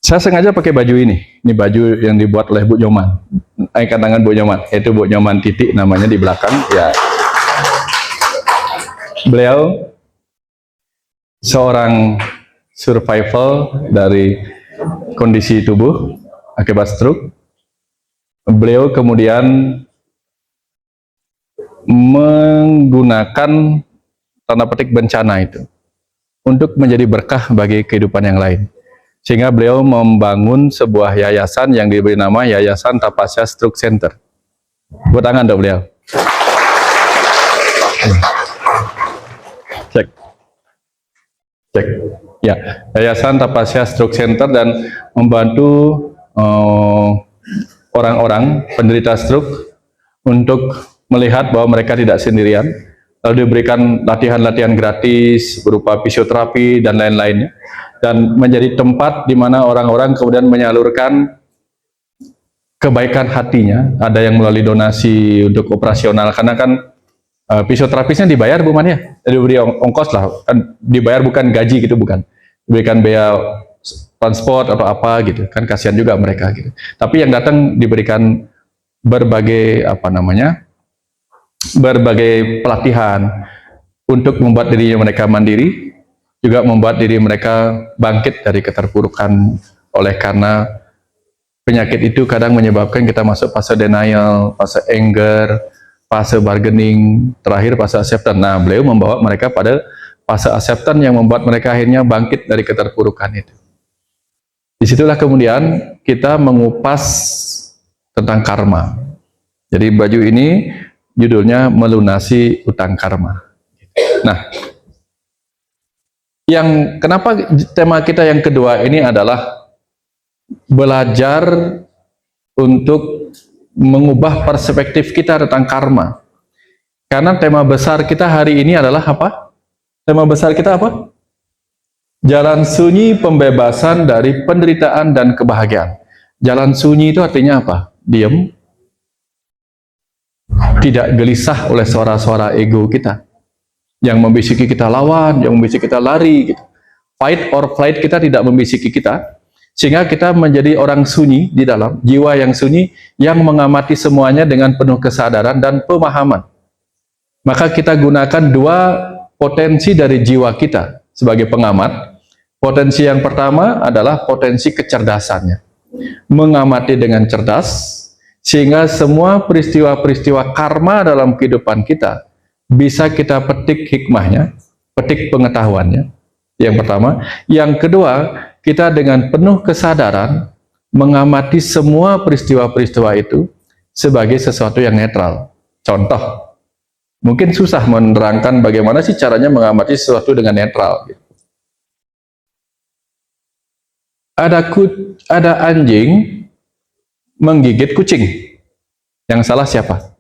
Saya sengaja pakai baju ini. Ini baju yang dibuat oleh Bu Nyoman. Angkat tangan Bu Nyoman. Itu Bu Nyoman titik namanya di belakang. Ya. Beliau seorang survival dari kondisi tubuh akibat stroke. Beliau kemudian menggunakan tanda petik bencana itu untuk menjadi berkah bagi kehidupan yang lain. Sehingga beliau membangun sebuah yayasan yang diberi nama Yayasan Tapasya Stroke Center. Buat tangan dong beliau. Cek. Cek. Ya, Yayasan Tapasya Stroke Center dan membantu orang-orang penderita stroke untuk melihat bahwa mereka tidak sendirian. Lalu diberikan latihan-latihan gratis berupa fisioterapi dan lain-lainnya, dan menjadi tempat di mana orang-orang kemudian menyalurkan kebaikan hatinya. Ada yang melalui donasi untuk operasional, karena kan fisioterapisnya dibayar Bu Man ya, diberi ongkos lah, kan dibayar bukan gaji gitu, bukan diberikan biaya transport atau apa gitu, kan kasihan juga mereka gitu. Tapi yang datang diberikan berbagai berbagai pelatihan untuk membuat diri mereka mandiri, juga membuat diri mereka bangkit dari keterpurukan. Oleh karena penyakit itu kadang menyebabkan kita masuk fase denial, fase anger, fase bargaining, terakhir fase acceptance. Nah, beliau membawa mereka pada fase acceptance yang membuat mereka akhirnya bangkit dari keterpurukan itu. Disitulah kemudian kita mengupas tentang karma. Jadi baju ini judulnya melunasi utang karma. Nah, kenapa tema kita yang kedua ini adalah belajar untuk mengubah perspektif kita tentang karma. Karena tema besar kita hari ini adalah apa? Tema besar kita apa? Jalan sunyi pembebasan dari penderitaan dan kebahagiaan. Jalan sunyi itu artinya apa? Diam. Tidak gelisah oleh suara-suara ego kita yang membisiki kita lawan, yang membisiki kita lari gitu. Fight or flight kita tidak membisiki kita, sehingga kita menjadi orang sunyi di dalam, jiwa yang sunyi yang mengamati semuanya dengan penuh kesadaran dan pemahaman. Maka kita gunakan dua potensi dari jiwa kita sebagai pengamat. Potensi yang pertama adalah potensi kecerdasannya, mengamati dengan cerdas, sehingga semua peristiwa-peristiwa karma dalam kehidupan kita bisa kita petik hikmahnya, petik pengetahuannya. Yang pertama. Yang kedua, kita dengan penuh kesadaran mengamati semua peristiwa-peristiwa itu sebagai sesuatu yang netral. Contoh, mungkin susah menerangkan bagaimana sih caranya mengamati sesuatu dengan netral. Ada anjing menggigit kucing. Yang salah siapa?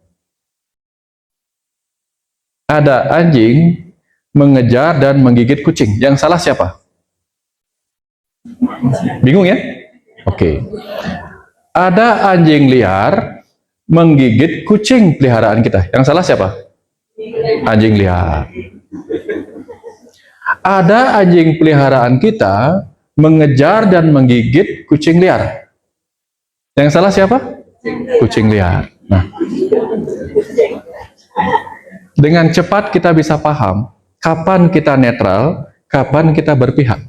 Ada anjing mengejar dan menggigit kucing. Yang salah siapa? Bingung ya? Oke. Ada anjing liar menggigit kucing peliharaan kita. Yang salah siapa? Anjing liar. Ada anjing peliharaan kita mengejar dan menggigit kucing liar. Yang salah siapa? Kucing liar. Nah, dengan cepat kita bisa paham kapan kita netral, kapan kita berpihak.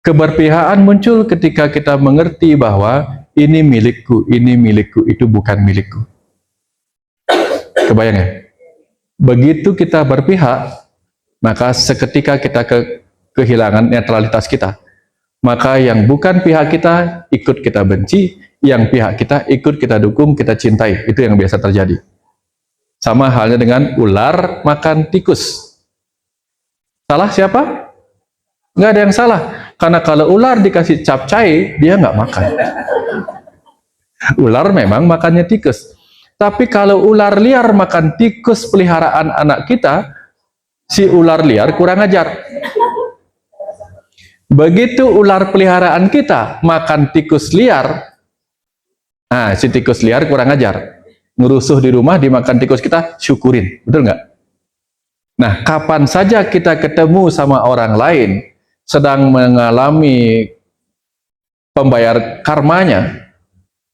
Keberpihakan muncul ketika kita mengerti bahwa ini milikku, itu bukan milikku. Kebayang ya? Begitu kita berpihak, maka seketika kita kehilangan netralitas kita. Maka yang bukan pihak kita ikut kita benci, yang pihak kita ikut kita dukung, kita cintai. Itu yang biasa terjadi. Sama halnya dengan ular makan tikus. Salah siapa? Nggak ada yang salah. Karena kalau ular dikasih capcay, dia nggak makan. Ular memang makannya tikus. Tapi kalau ular liar makan tikus peliharaan anak kita, si ular liar kurang ajar. Begitu ular peliharaan kita makan tikus liar, nah si tikus liar kurang ajar, ngerusuh di rumah, dimakan tikus kita, syukurin, betul nggak? Nah, kapan saja kita ketemu sama orang lain sedang mengalami pembayar karmanya.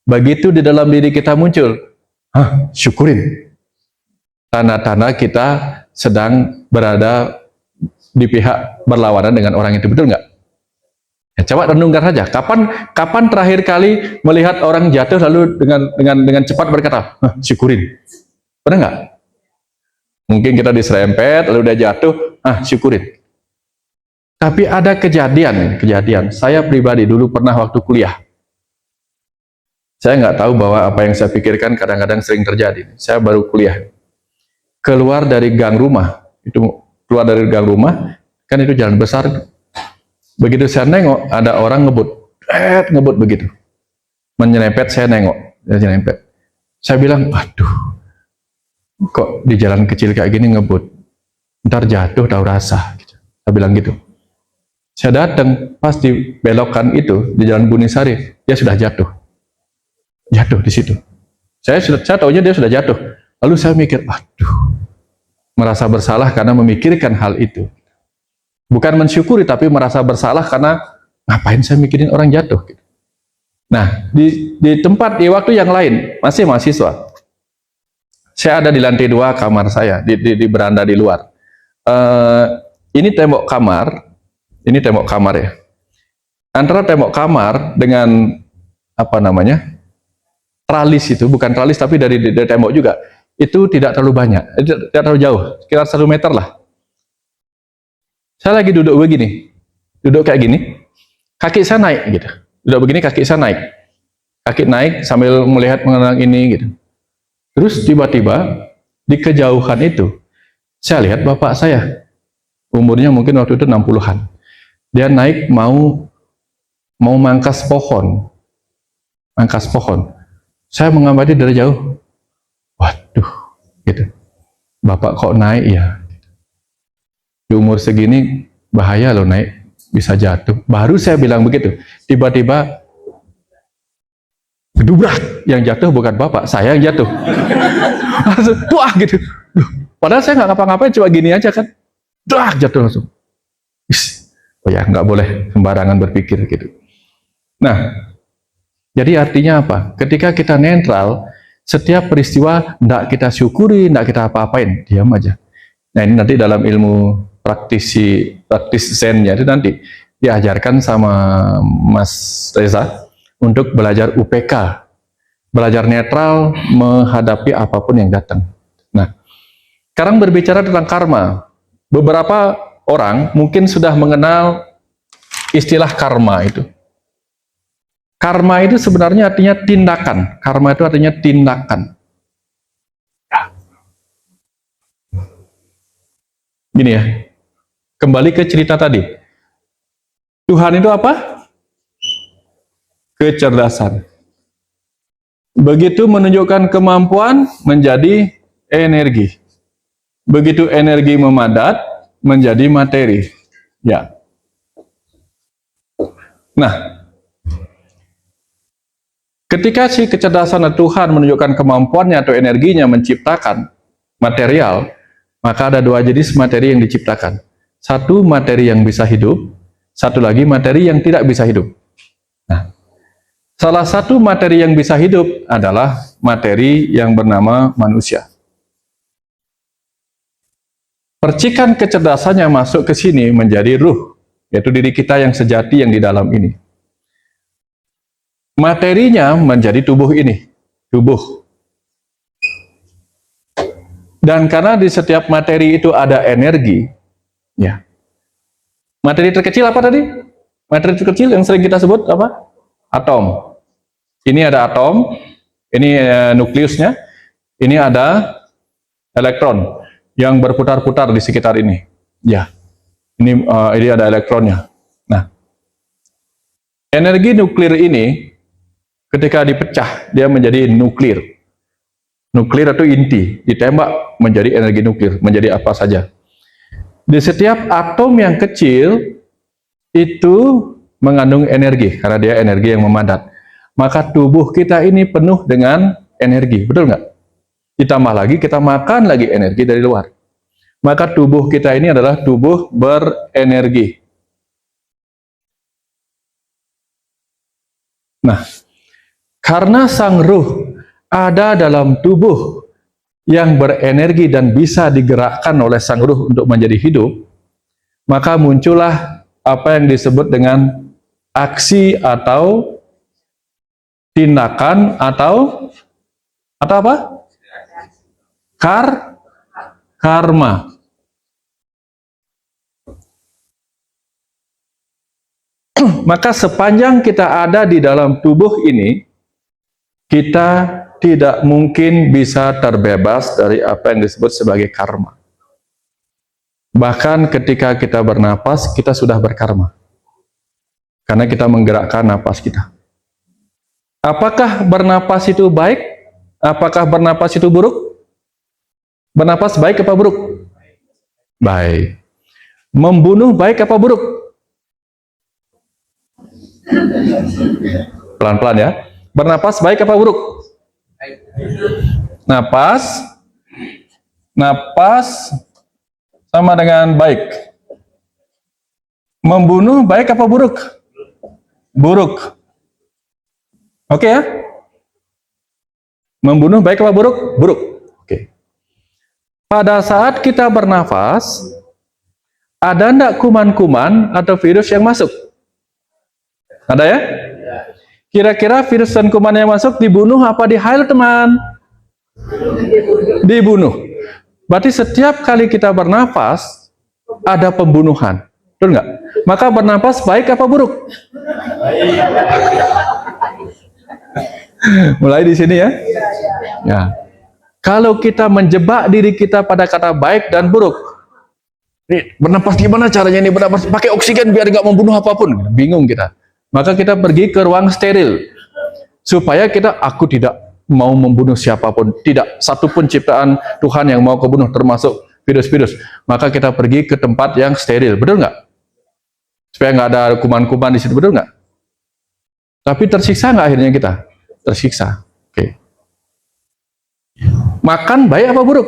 Begitu di dalam diri kita muncul, syukurin. Tanda-tanda kita sedang berada di pihak berlawanan dengan orang itu, betul nggak? Ya, coba renungkan saja. Kapan terakhir kali melihat orang jatuh lalu dengan cepat berkata, syukurin? Pernah nggak? Mungkin kita diserempet lalu dia jatuh, syukurin. Tapi ada kejadian. Saya pribadi dulu pernah waktu kuliah. Saya nggak tahu bahwa apa yang saya pikirkan kadang-kadang sering terjadi. Saya baru kuliah. Keluar dari gang rumah, kan itu jalan besar. Begitu saya nengok, ada orang ngebut begitu. Menyerempet, saya nengok, dia nyerempet. Saya bilang, aduh, kok di jalan kecil kayak gini ngebut? Ntar jatuh tahu rasa. Saya bilang gitu. Saya datang, pas di belokan itu, di jalan Bunisari, dia sudah jatuh. Jatuh di situ. Saya tahunya dia sudah jatuh. Lalu saya mikir, aduh, merasa bersalah karena memikirkan hal itu. Bukan mensyukuri, tapi merasa bersalah karena ngapain saya mikirin orang jatuh. Nah, di waktu yang lain, masih mahasiswa. Saya ada di lantai 2 kamar saya, di beranda di luar. Ini tembok kamar ya. Antara tembok kamar dengan tralis itu, bukan tralis tapi dari tembok juga, itu tidak terlalu banyak, tidak terlalu jauh, sekitar 1 meter lah. Saya lagi duduk kayak gini, kaki saya naik gitu. Duduk begini, kaki saya naik. Kaki naik sambil melihat mengenang ini gitu. Terus tiba-tiba di kejauhan itu, saya lihat bapak saya. Umurnya mungkin waktu itu 60-an. Dia naik mau mangkas pohon. Saya mengamati dari jauh. Waduh, gitu. Bapak kok naik ya? Di umur segini bahaya loh naik, bisa jatuh. Baru saya bilang begitu, tiba-tiba gedubrak, yang jatuh bukan bapak, saya yang jatuh. Langsung wah gitu. Padahal saya nggak ngapa-ngapain, cuma gini aja kan. Jatuh langsung. Oh ya, nggak boleh sembarangan berpikir gitu. Nah, jadi artinya apa? Ketika kita netral, setiap peristiwa nggak kita syukuri, nggak kita apa-apain, diam aja. Nah, ini nanti dalam ilmu praktis Zennya itu nanti diajarkan sama Mas Reza untuk belajar UPK, belajar netral menghadapi apapun yang datang. Nah, sekarang berbicara tentang karma. Beberapa orang mungkin sudah mengenal istilah karma itu. Karma itu sebenarnya artinya tindakan. Karma itu artinya tindakan. Gini ya, kembali ke cerita tadi. Tuhan itu apa? Kecerdasan. Begitu menunjukkan kemampuan menjadi energi. Begitu energi memadat menjadi materi. Ya. Nah, ketika si kecerdasan Tuhan menunjukkan kemampuannya atau energinya menciptakan material, maka ada 2 jenis materi yang diciptakan. Satu materi yang bisa hidup, satu lagi materi yang tidak bisa hidup. Nah, salah satu materi yang bisa hidup adalah materi yang bernama manusia. Percikan kecerdasannya masuk ke sini menjadi ruh, yaitu diri kita yang sejati yang di dalam ini. Materinya menjadi tubuh ini, tubuh. Dan karena di setiap materi itu ada energi, ya. Materi terkecil apa tadi? Materi terkecil yang sering kita sebut apa? Atom. Ini ada atom, ini nukleusnya, ini ada elektron yang berputar-putar di sekitar ini. Ya, ini ada elektronnya. Nah, energi nuklir ini ketika dipecah dia menjadi nuklir. Nuklir itu inti, ditembak menjadi energi nuklir, menjadi apa saja. Di setiap atom yang kecil itu mengandung energi, karena dia energi yang memadat. Maka tubuh kita ini penuh dengan energi, betul nggak? Ditambah lagi kita makan lagi energi dari luar. Maka tubuh kita ini adalah tubuh berenergi. Nah, karena sang ruh ada dalam tubuh yang berenergi dan bisa digerakkan oleh sang ruh untuk menjadi hidup, maka muncullah apa yang disebut dengan aksi atau tindakan atau apa? Karma. Maka sepanjang kita ada di dalam tubuh ini, kita tidak mungkin bisa terbebas dari apa yang disebut sebagai karma. Bahkan ketika kita bernapas, kita sudah berkarma. Karena kita menggerakkan napas kita. Apakah bernapas itu baik? Apakah bernapas itu buruk? Bernapas baik apa buruk? Baik. Membunuh baik apa buruk? Pelan-pelan ya. Bernapas baik apa buruk? Napas sama dengan baik. Membunuh baik apa buruk? Buruk. Oke ya? Membunuh baik apa buruk? Buruk. Oke. Pada saat kita bernafas, ada enggak kuman-kuman atau virus yang masuk? Ada ya? Kira-kira virus dan kuman yang masuk dibunuh apa di-heal, teman? Dibunuh. Berarti setiap kali kita bernafas, ada pembunuhan. Betul nggak? Maka bernafas baik apa buruk? Mulai di sini ya. Ya. Kalau kita menjebak diri kita pada kata baik dan buruk, nih, bernapas gimana caranya nih bernapas? Pakai oksigen biar nggak membunuh apapun. Bingung kita. Maka kita pergi ke ruang steril supaya aku tidak mau membunuh siapapun, tidak satupun ciptaan Tuhan yang mau kebunuh, termasuk virus-virus. Maka kita pergi ke tempat yang steril, betul nggak? Supaya nggak ada kuman-kuman di situ, betul nggak? Tapi tersiksa nggak akhirnya kita? Tersiksa. Oke. Makan baik apa buruk?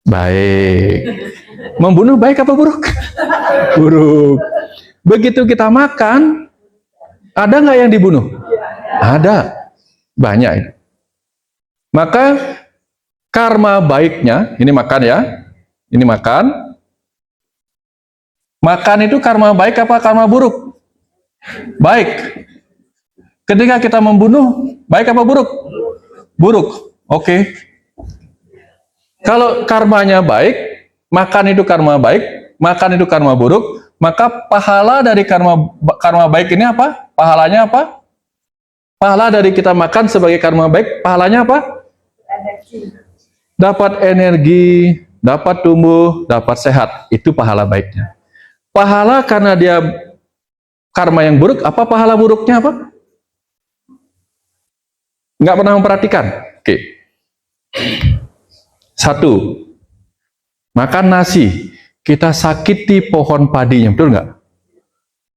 Baik. Membunuh baik apa buruk? Buruk. Begitu kita makan, ada nggak yang dibunuh? Ada. Banyak. Maka karma baiknya, ini makan ya, ini makan. Makan itu karma baik apa karma buruk? Baik. Ketika kita membunuh, baik apa buruk? Buruk. Oke. Kalau karmanya baik, makan itu karma baik, makan itu karma buruk, maka pahala dari karma baik ini apa? Pahalanya apa? Pahala dari kita makan sebagai karma baik, pahalanya apa? Dapat energi, dapat tumbuh, dapat sehat. Itu pahala baiknya. Pahala karena dia karma yang buruk, apa pahala buruknya apa? Nggak pernah memperhatikan. Oke. Satu, makan nasi. Kita sakiti pohon padinya, betul nggak?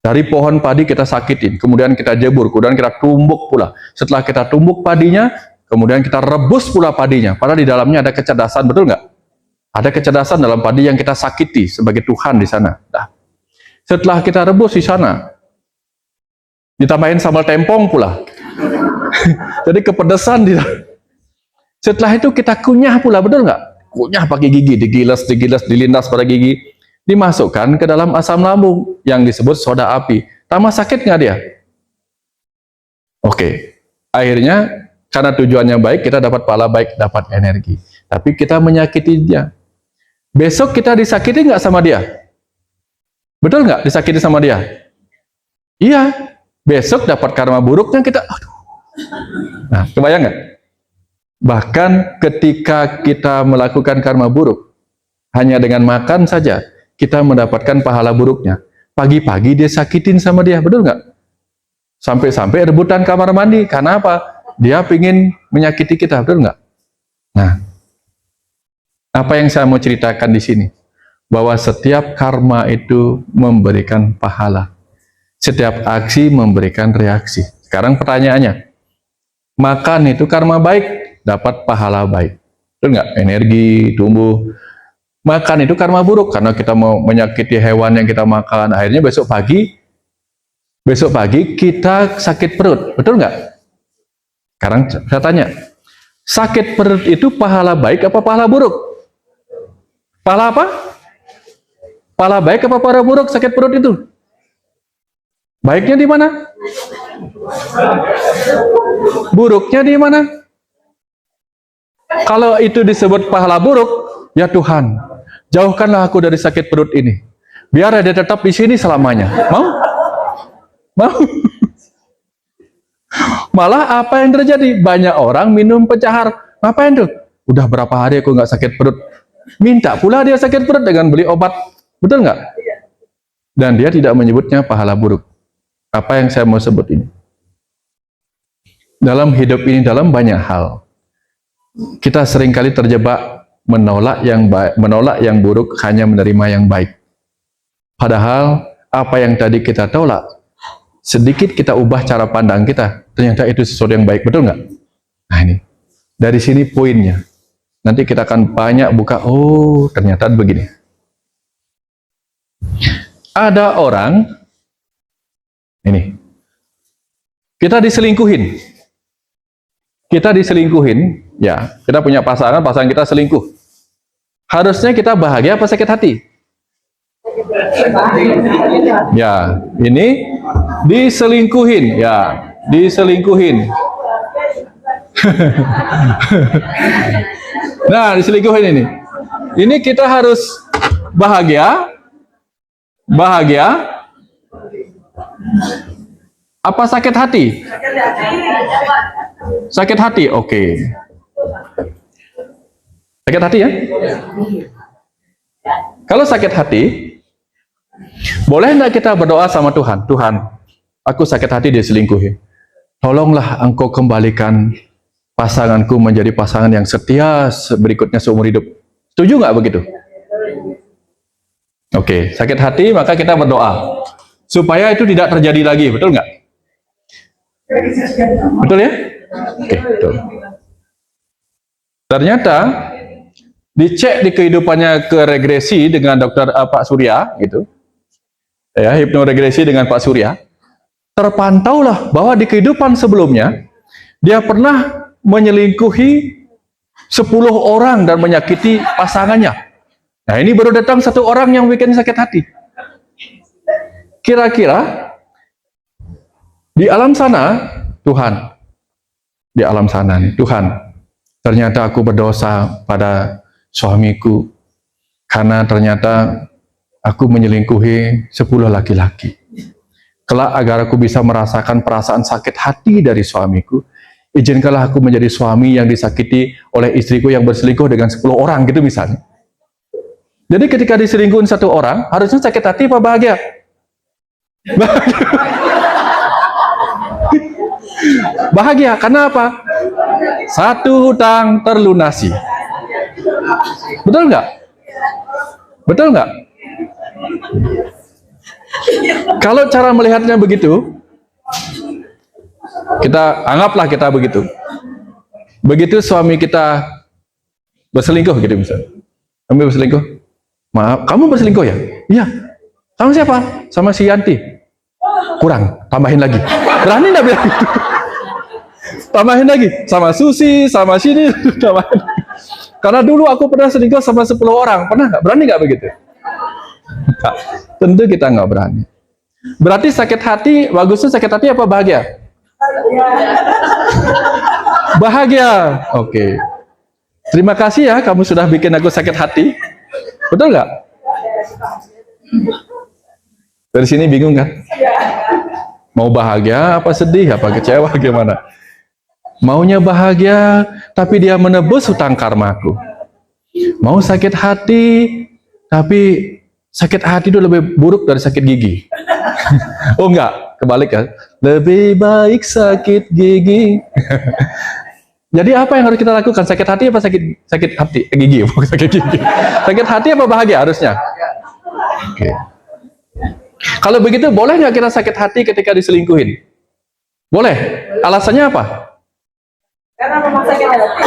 Dari pohon padi kita sakitin, kemudian kita jebur, kemudian kita tumbuk pula. Setelah kita tumbuk padinya, kemudian kita rebus pula padinya. Padahal di dalamnya ada kecerdasan, betul nggak? Ada kecerdasan dalam padi yang kita sakiti sebagai Tuhan di sana. Nah, setelah kita rebus di sana, ditambahin sambal tempong pula. Jadi kepedesan di dalam. Setelah itu kita kunyah pula, betul nggak? Kunyah pakai gigi, digilas, dilindas pada gigi, dimasukkan ke dalam asam lambung yang disebut soda api. Tambah sakit nggak dia? Oke. Akhirnya karena tujuannya baik, kita dapat pahala baik, dapat energi. Tapi kita menyakiti dia. Besok kita disakiti nggak sama dia? Betul nggak disakiti sama dia? Iya. Besok dapat karma buruknya kita. Aduh. Nah, kebayang nggak? Bahkan ketika kita melakukan karma buruk, hanya dengan makan saja, kita mendapatkan pahala buruknya. Pagi-pagi dia sakitin sama dia, betul nggak? Sampai-sampai rebutan kamar mandi. Karena apa? Dia ingin menyakiti kita, betul nggak? Nah, apa yang saya mau ceritakan di sini? Bahwa setiap karma itu memberikan pahala. Setiap aksi memberikan reaksi. Sekarang pertanyaannya, makan itu karma baik, dapat pahala baik. Betul nggak? Energi, tumbuh. Makan itu karma buruk, karena kita mau menyakiti hewan yang kita makan. Akhirnya besok pagi, besok pagi kita sakit perut, betul nggak? Sekarang saya tanya, sakit perut itu pahala baik apa pahala buruk? Pahala apa? Pahala baik apa pahala buruk sakit perut itu? Baiknya di mana? Buruknya di mana? Kalau itu disebut pahala buruk, ya Tuhan, jauhkanlah aku dari sakit perut ini. Biar dia tetap di sini selamanya. Mau? Mau? Malah apa yang terjadi? Banyak orang minum pencahar. Ngapain tuh? Udah berapa hari aku nggak sakit perut. Minta pula dia sakit perut dengan beli obat. Betul nggak? Dan dia tidak menyebutnya pahala buruk. Apa yang saya mau sebut ini? Dalam hidup ini, dalam banyak hal, kita seringkali terjebak menolak yang baik, menolak yang buruk, hanya menerima yang baik. Padahal apa yang tadi kita tolak, sedikit kita ubah cara pandang kita, ternyata itu sesuatu yang baik, betul nggak? Nah ini, dari sini poinnya. Nanti kita akan banyak buka, oh ternyata begini. Ada orang, ini, kita diselingkuhin. Kita diselingkuhin, ya, kita punya pasangan, pasangan kita selingkuh. Harusnya kita bahagia apa sakit hati? Ya, ini diselingkuhin, ya, diselingkuhin. Nah, diselingkuhin ini. Ini kita harus bahagia, bahagia, apa sakit hati? Sakit hati, oke. Sakit hati ya? Kalau sakit hati, boleh enggak kita berdoa sama Tuhan? Tuhan, aku sakit hati diselingkuhi. Tolonglah Engkau kembalikan pasanganku menjadi pasangan yang setia berikutnya seumur hidup. Setuju nggak begitu? Oke, sakit hati maka kita berdoa supaya itu tidak terjadi lagi, betul nggak? Betul ya? Oke, betul. Ternyata dicek di kehidupannya ke regresi dengan dokter Pak Surya, gitu, ya, hipnoregresi dengan Pak Surya, terpantaulah bahwa di kehidupan sebelumnya dia pernah menyelingkuhi 10 orang dan menyakiti pasangannya. Nah ini baru datang 1 orang yang bikin sakit hati. Kira-kira di alam sana, Tuhan, di alam sana nih, Tuhan, ternyata aku berdosa pada suamiku karena ternyata aku menyelingkuhi 10 laki-laki. Kelak agar aku bisa merasakan perasaan sakit hati dari suamiku, izinkanlah aku menjadi suami yang disakiti oleh istriku yang berselingkuh dengan 10 orang, gitu misalnya. Jadi ketika diselingkuhin 1 orang, harusnya sakit hati apa bahagia? Bahagia, karena apa? 1 hutang terlunasi. Betul nggak? Betul nggak? Kalau cara melihatnya begitu, kita anggaplah kita begitu. Begitu suami kita berselingkuh, gitu misalnya. Kamu berselingkuh? Maaf, kamu berselingkuh ya? Iya. Sama siapa? Sama si Yanti. Kurang, tambahin lagi. Berani nggak bilang gitu? Tambahin lagi. Sama Susi, sama sini, tambahin. Karena dulu aku pernah selingkuh sama 10 orang. Pernah nggak? Berani nggak begitu? Nah, tentu kita nggak berani. Berarti sakit hati, bagusnya sakit hati apa bahagia? Bahagia. Oke. Terima kasih ya, kamu sudah bikin aku sakit hati. Betul nggak? Dari sini bingung kan? Mau bahagia apa sedih apa kecewa gimana? Maunya bahagia tapi dia menebus hutang karmaku. Mau sakit hati tapi sakit hati itu lebih buruk dari sakit gigi. Oh enggak, kebalik kan? Lebih baik sakit gigi. Jadi apa yang harus kita lakukan? Sakit hati apa sakit hati? Gigi, bukan sakit gigi. Sakit hati apa bahagia harusnya? Oke. Kalau begitu boleh nggak kita sakit hati ketika diselingkuhin? Boleh. Alasannya apa? Karena memang sakit hati.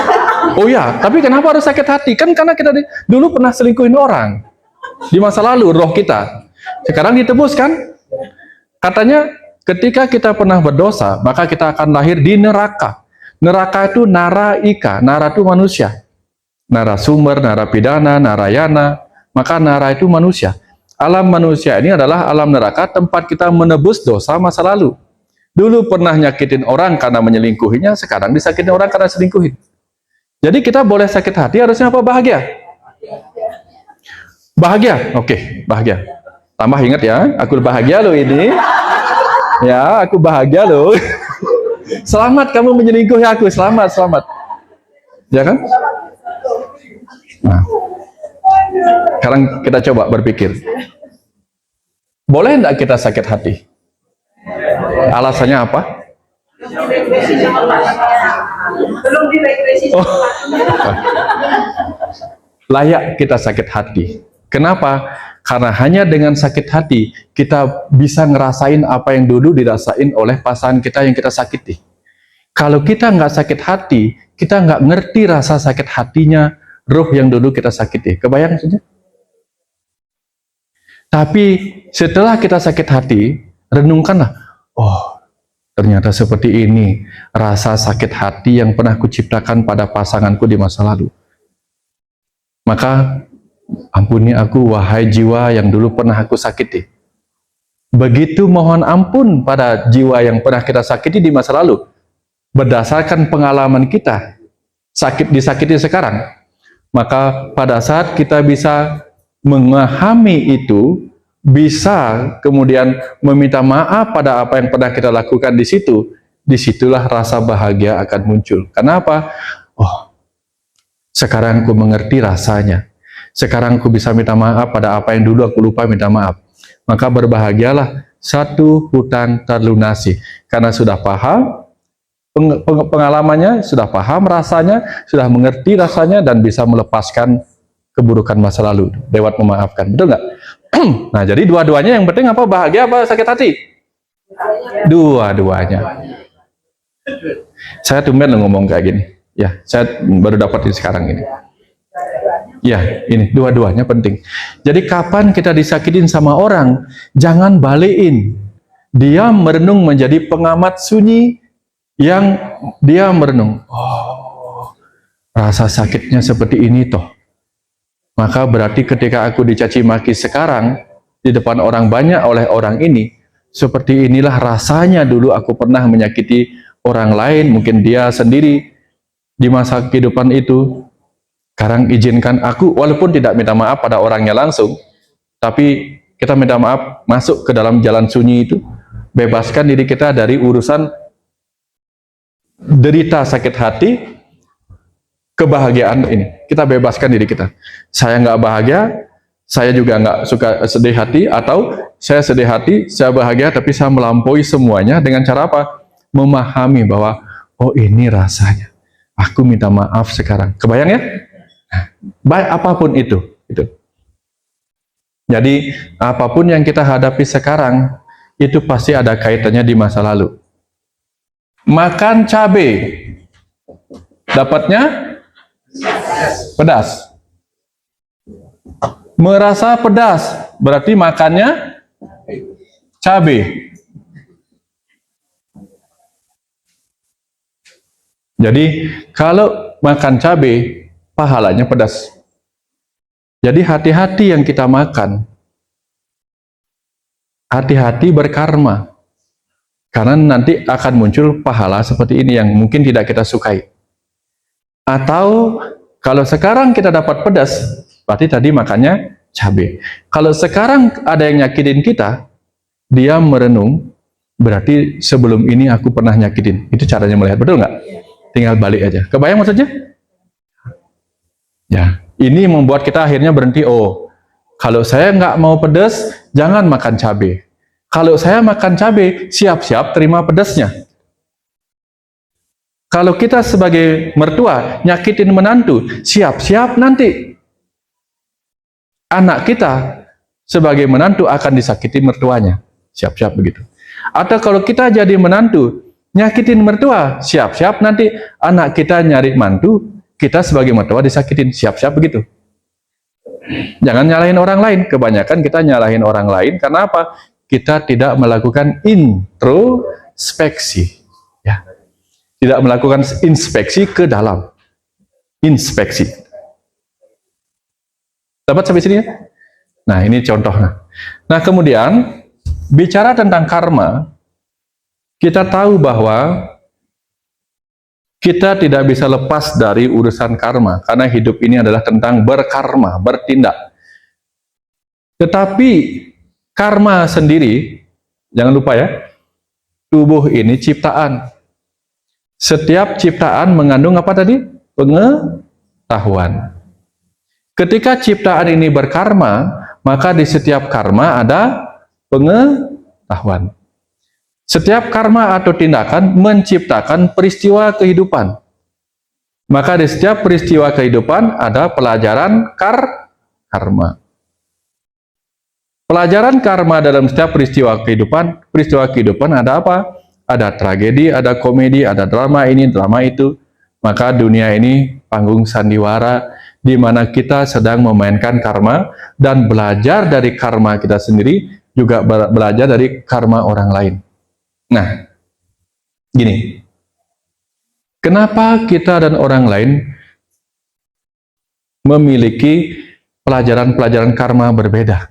Oh ya, tapi kenapa harus sakit hati? Kan karena kita dulu pernah selingkuhin orang di masa lalu, roh kita. Sekarang ditebus kan? Katanya ketika kita pernah berdosa, maka kita akan lahir di neraka. Neraka itu nara ika, nara itu manusia. Narasumber, narapidana, narayana, maka nara itu manusia. Alam manusia ini adalah alam neraka, tempat kita menebus dosa masa lalu. Dulu pernah nyakitin orang karena menyelingkuhinya, sekarang disakitin orang karena selingkuhin. Jadi kita boleh sakit hati, harusnya apa? Bahagia. Bahagia, oke, bahagia. Tambah ingat ya, aku bahagia loh ini. Ya, aku bahagia loh. Selamat kamu menyelingkuhi aku, selamat, selamat. Ya kan? Nah, sekarang kita coba berpikir. Boleh enggak kita sakit hati? Alasannya apa? Belum diregresi. Oh. Layak kita sakit hati. Kenapa? Karena hanya dengan sakit hati kita bisa ngerasain apa yang dulu dirasain oleh pasangan kita yang kita sakiti. Kalau kita nggak sakit hati, kita nggak ngerti rasa sakit hatinya roh yang dulu kita sakiti. Kebayang saja? Tapi setelah kita sakit hati, renungkanlah, oh ternyata seperti ini rasa sakit hati yang pernah kuciptakan pada pasanganku di masa lalu. Maka ampuni aku, wahai jiwa yang dulu pernah aku sakiti. Begitu mohon ampun pada jiwa yang pernah kita sakiti di masa lalu. Berdasarkan pengalaman kita, disakiti sekarang. Maka pada saat kita bisa memahami itu, bisa kemudian meminta maaf pada apa yang pernah kita lakukan di situ, disitulah rasa bahagia akan muncul. Kenapa? Oh, sekarang aku mengerti rasanya. Sekarang aku bisa minta maaf pada apa yang dulu aku lupa minta maaf. Maka berbahagialah, satu hutang terlunasi. Karena sudah paham pengalamannya, sudah paham rasanya, sudah mengerti rasanya, dan bisa melepaskan keburukan masa lalu lewat memaafkan. Betul nggak? Nah, jadi dua-duanya yang penting apa? Bahagia apa sakit hati? Dua-duanya. Saya tumben ngomong kayak gini. Ya, saya baru dapat ini sekarang ini. Ya, ini dua-duanya penting. Jadi kapan kita disakitin sama orang, jangan balikin. Dia merenung menjadi pengamat sunyi yang dia merenung. Oh, rasa sakitnya seperti ini toh. Maka berarti ketika aku dicaci maki sekarang di depan orang banyak oleh orang ini, seperti inilah rasanya dulu aku pernah menyakiti orang lain, mungkin dia sendiri di masa kehidupan itu. Sekarang izinkan aku, walaupun tidak minta maaf pada orangnya langsung, tapi kita minta maaf masuk ke dalam jalan sunyi itu, bebaskan diri kita dari urusan derita sakit hati, kebahagiaan ini. Kita bebaskan diri kita. Saya nggak bahagia, saya juga nggak suka sedih hati, atau saya sedih hati, saya bahagia, tapi saya melampaui semuanya dengan cara apa? Memahami bahwa, oh ini rasanya. Aku minta maaf sekarang. Kebayang ya? Baik apapun itu. Jadi apapun yang kita hadapi sekarang itu pasti ada kaitannya di masa lalu. Makan cabai dapatnya pedas. Merasa pedas berarti makannya cabai. Jadi kalau makan cabai pahalanya pedas. Jadi hati-hati yang kita makan. Hati-hati berkarma. Karena nanti akan muncul pahala seperti ini yang mungkin tidak kita sukai. Atau kalau sekarang kita dapat pedas, berarti tadi makannya cabai. Kalau sekarang ada yang nyakitin kita, dia merenung, berarti sebelum ini aku pernah nyakitin. Itu caranya melihat, betul nggak? Tinggal balik aja. Kebayang maksudnya? Ya, ini membuat kita akhirnya berhenti. Oh, kalau saya nggak mau pedas, jangan makan cabai. Kalau saya makan cabai, siap-siap terima pedasnya. Kalau kita sebagai mertua nyakitin menantu, siap-siap nanti anak kita sebagai menantu akan disakiti mertuanya. Siap-siap begitu. Atau kalau kita jadi menantu nyakitin mertua, siap-siap nanti anak kita nyari mantu, kita sebagai mertua disakitin, siap-siap begitu. Jangan nyalahin orang lain. Kebanyakan kita nyalahin orang lain karena apa? kita tidak melakukan introspeksi. Ya. Tidak melakukan inspeksi ke dalam. Inspeksi. Dapat sampai sini ya? Nah, ini contohnya. Nah, kemudian bicara tentang karma, kita tahu bahwa kita tidak bisa lepas dari urusan karma, karena hidup ini adalah tentang berkarma, bertindak. Tetapi karma sendiri, jangan lupa ya, tubuh ini ciptaan. Setiap ciptaan mengandung apa tadi? Pengetahuan. Ketika ciptaan ini berkarma, maka di setiap karma ada pengetahuan. Setiap karma atau tindakan menciptakan peristiwa kehidupan. Maka di setiap peristiwa kehidupan ada pelajaran karma. Pelajaran karma dalam setiap peristiwa kehidupan ada apa? Ada tragedi, ada komedi, ada drama ini, drama itu. Maka dunia ini panggung sandiwara di mana kita sedang memainkan karma dan belajar dari karma kita sendiri, juga belajar dari karma orang lain. Nah, gini, kenapa kita dan orang lain memiliki pelajaran-pelajaran karma berbeda?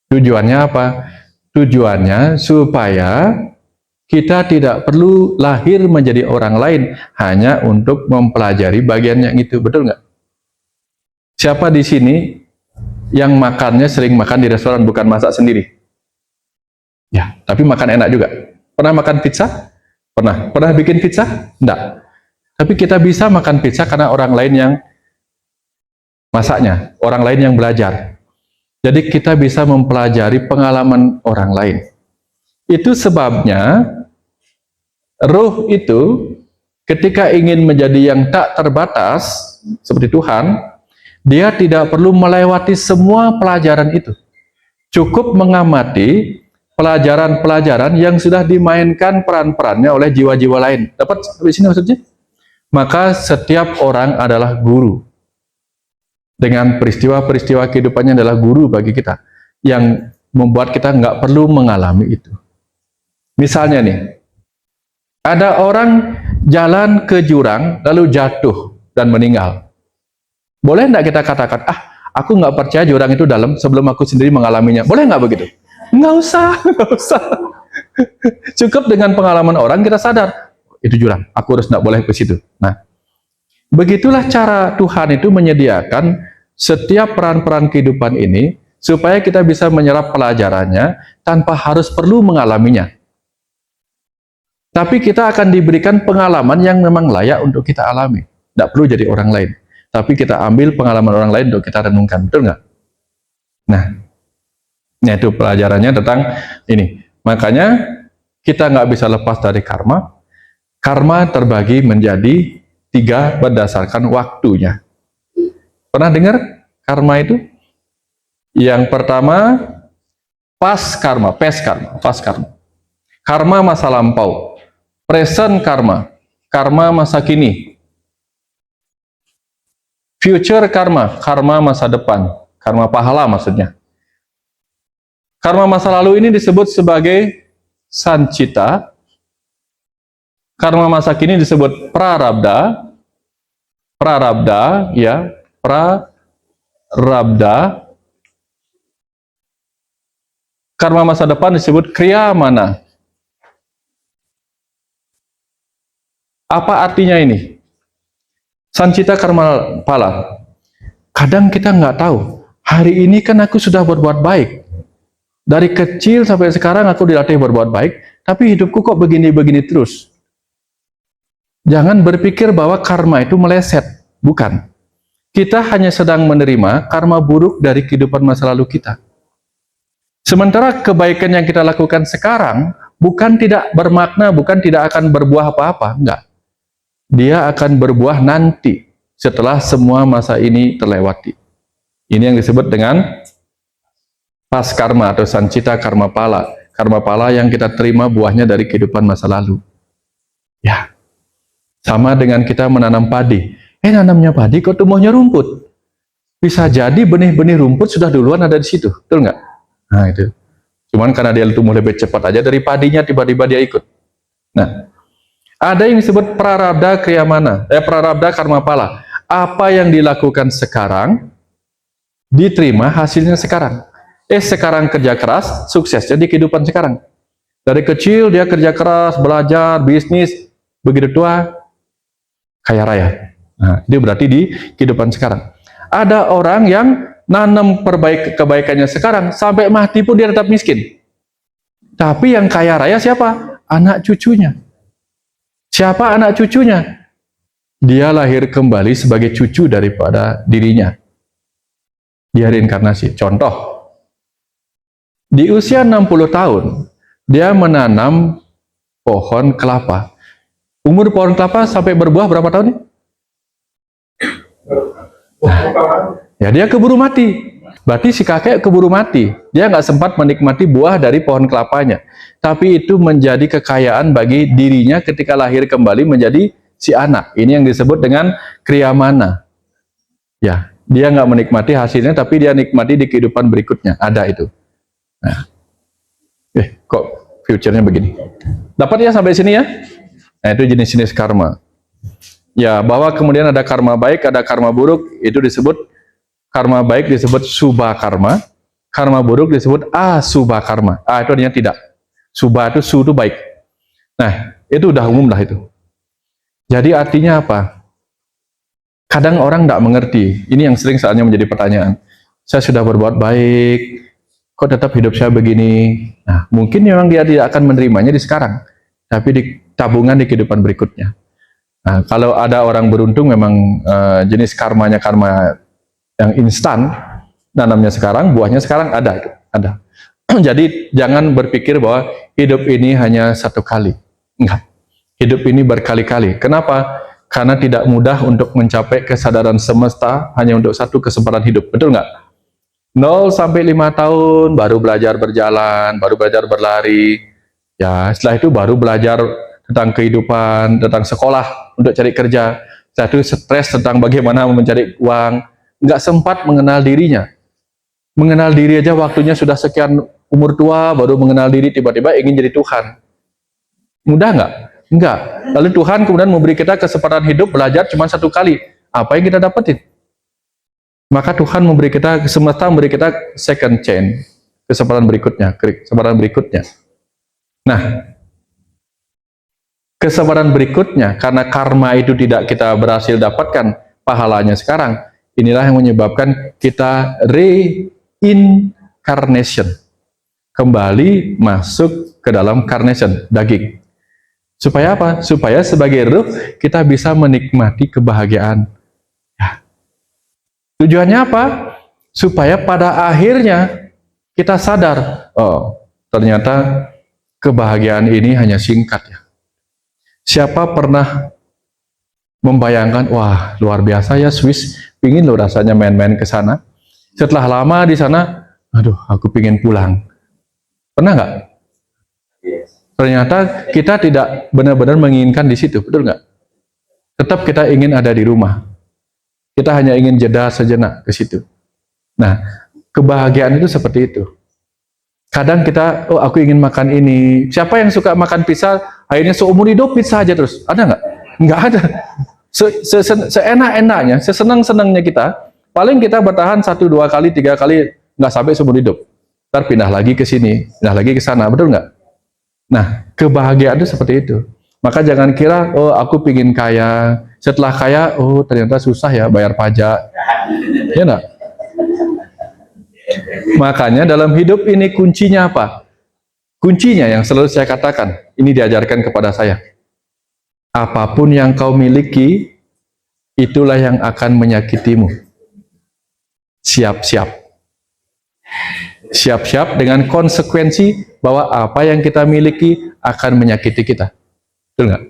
Tujuannya apa? Tujuannya supaya kita tidak perlu lahir menjadi orang lain hanya untuk mempelajari bagian yang itu, betul nggak? Siapa di sini yang makannya sering makan di restoran, bukan masak sendiri? Ya, tapi makan enak juga. Pernah makan pizza? Pernah. Pernah bikin pizza? Enggak. Tapi kita bisa makan pizza karena orang lain yang masaknya, orang lain yang belajar. Jadi kita bisa mempelajari pengalaman orang lain. Itu sebabnya ruh itu ketika ingin menjadi yang tak terbatas seperti Tuhan, dia tidak perlu melewati semua pelajaran itu. Cukup mengamati pelajaran-pelajaran yang sudah dimainkan peran-perannya oleh jiwa-jiwa lain. Dapat sampai sini maksudnya? Maka setiap orang adalah guru. Dengan peristiwa-peristiwa kehidupannya adalah guru bagi kita, yang membuat kita nggak perlu mengalami itu. Misalnya nih, ada orang jalan ke jurang lalu jatuh dan meninggal. Boleh nggak kita katakan, aku nggak percaya jurang itu dalam sebelum aku sendiri mengalaminya? Boleh nggak begitu? Nggak usah, nggak usah. Cukup dengan pengalaman orang kita sadar, itu jurang, aku harus nggak boleh ke situ. Nah, begitulah cara Tuhan itu menyediakan setiap peran-peran kehidupan ini supaya kita bisa menyerap pelajarannya tanpa harus perlu mengalaminya. Tapi kita akan diberikan pengalaman yang memang layak untuk kita alami. Tidak perlu jadi orang lain. Tapi kita ambil pengalaman orang lain untuk kita renungkan. Betul nggak? Nah, itu pelajarannya tentang ini. Makanya kita nggak bisa lepas dari karma. Karma terbagi menjadi 3 berdasarkan waktunya. Pernah dengar karma itu? Yang pertama, past karma, past karma. Karma masa lampau. Present karma, karma masa kini. Future karma, karma masa depan. Karma pahala maksudnya. Karma masa lalu ini disebut sebagai sancita. Karma masa kini disebut prarabdha. Prarabdha, ya, prarabdha. Karma masa depan disebut kriyamana. Apa artinya ini? Sancita karma pala. Kadang kita nggak tahu. Hari ini kan aku sudah berbuat baik. Dari kecil sampai sekarang aku dilatih berbuat baik, tapi hidupku kok begini-begini terus. Jangan berpikir bahwa karma itu meleset. Bukan. Kita hanya sedang menerima karma buruk dari kehidupan masa lalu kita. Sementara kebaikan yang kita lakukan sekarang bukan tidak bermakna, bukan tidak akan berbuah apa-apa. Enggak. Dia akan berbuah nanti setelah semua masa ini terlewati. Ini yang disebut dengan pas karma atau sancita karma pala. Karma pala yang kita terima buahnya dari kehidupan masa lalu. Ya, sama dengan kita menanam padi. Nanamnya padi kok tumbuhnya rumput. Bisa jadi benih-benih rumput sudah duluan ada di situ, betul nggak? Nah itu. Cuman karena dia tumbuh lebih cepat aja dari padinya, tiba-tiba dia ikut. Nah, ada yang disebut prarabdha kriyamana, prarabdha karma pala. Apa yang dilakukan sekarang, diterima hasilnya sekarang. Sekarang kerja keras, suksesnya di kehidupan sekarang. Dari kecil dia kerja keras, belajar, bisnis, begitu tua, kaya raya. Nah, itu berarti di kehidupan sekarang. Ada orang yang nanam kebaikannya sekarang, sampai mati pun dia tetap miskin. Tapi yang kaya raya siapa? Anak cucunya. Siapa anak cucunya? Dia lahir kembali sebagai cucu daripada dirinya. Dia reinkarnasi. Contoh, di usia 60 tahun, dia menanam pohon kelapa. Umur pohon kelapa sampai berbuah berapa tahun? Nah, ya dia keburu mati. Berarti si kakek keburu mati. Dia nggak sempat menikmati buah dari pohon kelapanya. Tapi itu menjadi kekayaan bagi dirinya ketika lahir kembali menjadi si anak. Ini yang disebut dengan kriyamana. Ya, dia nggak menikmati hasilnya, tapi dia nikmati di kehidupan berikutnya. Ada itu. Nah, kok future-nya begini? Dapat ya sampai sini ya? Nah, itu jenis-jenis karma. Ya, bahwa kemudian ada karma baik, ada karma buruk, itu disebut karma baik disebut subha karma, karma buruk disebut asubha karma. Itu artinya tidak. Subha itu su itu baik. Nah, itu udah umum lah itu. Jadi artinya apa? Kadang orang tidak mengerti. Ini yang sering saatnya menjadi pertanyaan. Saya sudah berbuat baik, kok tetap hidup saya begini? Nah, mungkin memang dia tidak akan menerimanya di sekarang, tapi di tabungan di kehidupan berikutnya. Nah, kalau ada orang beruntung memang jenis karmanya karma yang instan, nanamnya sekarang, buahnya sekarang ada. Jadi jangan berpikir bahwa hidup ini hanya satu kali. Enggak. Hidup ini berkali-kali. Kenapa? Karena tidak mudah untuk mencapai kesadaran semesta hanya untuk satu kesempatan hidup. Betul nggak? 0 sampai 5 tahun baru belajar berjalan, baru belajar berlari. Ya, setelah itu baru belajar tentang kehidupan, tentang sekolah untuk cari kerja. Setelah itu stres tentang bagaimana mencari uang. Nggak sempat mengenal dirinya. Mengenal diri aja waktunya sudah sekian umur tua, baru mengenal diri, tiba-tiba ingin jadi Tuhan. Mudah nggak? Enggak. Lalu Tuhan kemudian memberi kita kesempatan hidup belajar cuma satu kali. Apa yang kita dapetin? Maka Tuhan memberi kita, semesta memberi kita second chance, kesempatan berikutnya. Nah, kesempatan berikutnya, karena karma itu tidak kita berhasil dapatkan pahalanya sekarang, inilah yang menyebabkan kita reincarnation, kembali masuk ke dalam carnation, daging. Supaya apa? Supaya sebagai ruh kita bisa menikmati kebahagiaan. Ya. Tujuannya apa? Supaya pada akhirnya kita sadar, oh ternyata kebahagiaan ini hanya singkat ya. Siapa pernah membayangkan, wah luar biasa ya Swiss, pingin lo rasanya main-main ke sana. Setelah lama di sana, aduh aku pingin pulang. Pernah nggak? Ternyata kita tidak benar-benar menginginkan di situ, betul nggak? Tetap kita ingin ada di rumah. Kita hanya ingin jeda sejenak ke situ. Nah, kebahagiaan itu seperti itu. Kadang kita, oh aku ingin makan ini. Siapa yang suka makan pizza, akhirnya seumur hidup pizza aja terus? Ada nggak? Nggak ada. Seenak-enaknya, sesenang-senangnya kita, paling kita bertahan 1, 2 kali, 3 kali, nggak sampai seumur hidup. Ntar pindah lagi ke sini, pindah lagi ke sana, betul nggak? Nah, kebahagiaan itu seperti itu. Maka jangan kira, oh aku pingin kaya. Setelah kaya, oh ternyata susah ya bayar pajak. Ya enggak? Makanya dalam hidup ini kuncinya apa? Kuncinya yang selalu saya katakan, ini diajarkan kepada saya. Apapun yang kau miliki, itulah yang akan menyakitimu. Siap-siap. Siap-siap dengan konsekuensi bahwa apa yang kita miliki akan menyakiti kita. Betul nggak?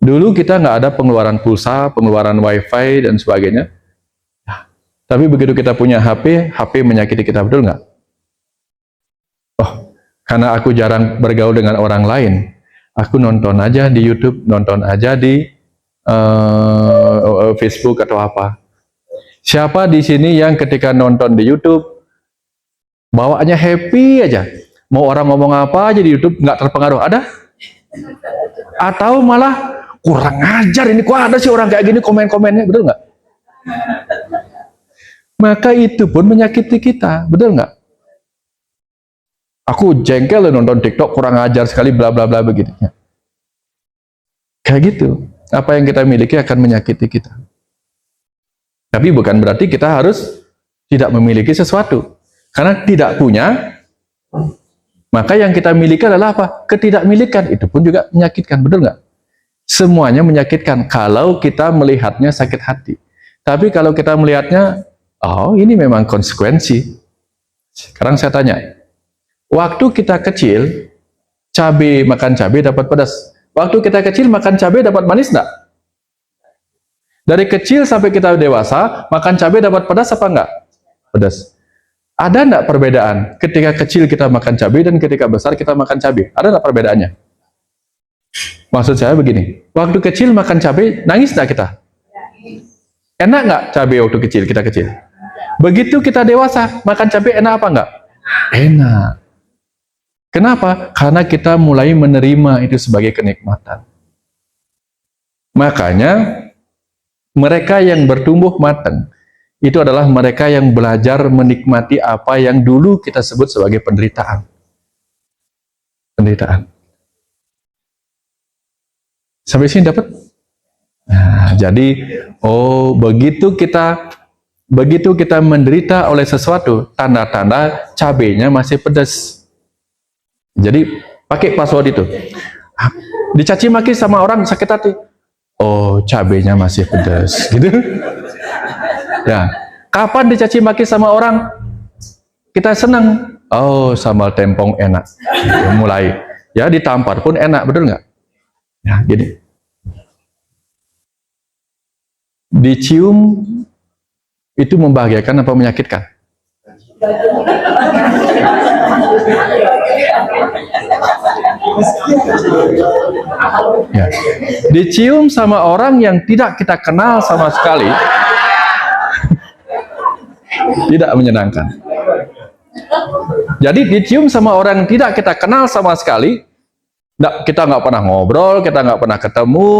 Dulu kita nggak ada pengeluaran pulsa, pengeluaran wifi, dan sebagainya. Tapi begitu kita punya HP, HP menyakiti kita, betul nggak? Oh, karena aku jarang bergaul dengan orang lain, aku nonton aja di YouTube, nonton aja di Facebook atau apa. Siapa di sini yang ketika nonton di YouTube, Bawaannya happy aja. Mau orang ngomong apa aja di YouTube nggak terpengaruh. Ada? Atau malah kurang ajar ini, kok ada sih orang kayak gini komen-komennya, betul nggak? Maka itu pun menyakiti kita, betul nggak? Aku jengkel nonton TikTok, kurang ajar sekali, bla bla bla begitu. Kayak gitu. Apa yang kita miliki akan menyakiti kita. Tapi bukan berarti kita harus tidak memiliki sesuatu. Karena tidak punya, maka yang kita miliki adalah apa? Ketidakmilikan. Itu pun juga menyakitkan, betul nggak? Semuanya menyakitkan kalau kita melihatnya sakit hati. Tapi kalau kita melihatnya, oh ini memang konsekuensi. Sekarang saya tanya, waktu kita kecil, makan cabai dapat pedas. Waktu kita kecil makan cabai dapat manis enggak? Dari kecil sampai kita dewasa, makan cabai dapat pedas apa enggak? Pedas. Ada enggak perbedaan ketika kecil kita makan cabai dan ketika besar kita makan cabai? Ada enggak perbedaannya? Maksud saya begini, waktu kecil makan cabai, nangis enggak kita? Enak enggak cabai waktu kecil, kita kecil? Begitu kita dewasa, makan cabai enak apa enggak? Enak. Kenapa? Karena kita mulai menerima itu sebagai kenikmatan. Makanya, mereka yang bertumbuh matang, itu adalah mereka yang belajar menikmati apa yang dulu kita sebut sebagai penderitaan. Penderitaan. Sampai sini dapat? Nah, jadi, begitu kita menderita oleh sesuatu, tanda-tanda cabenya masih pedas. Jadi, pakai password itu. Dicaci maki sama orang sakit hati. Oh, cabenya masih pedas, gitu. Ya, kapan dicaci maki sama orang kita senang? Oh, sambal tempong enak. Mulai, ya ditampar pun enak, betul nggak? Ya, gini. Dicium itu membahagiakan apa menyakitkan? Ya. Dicium sama orang yang tidak kita kenal sama sekali, tidak menyenangkan. Jadi dicium sama orang yang tidak kita kenal sama sekali, kita nggak pernah ngobrol, kita nggak pernah ketemu,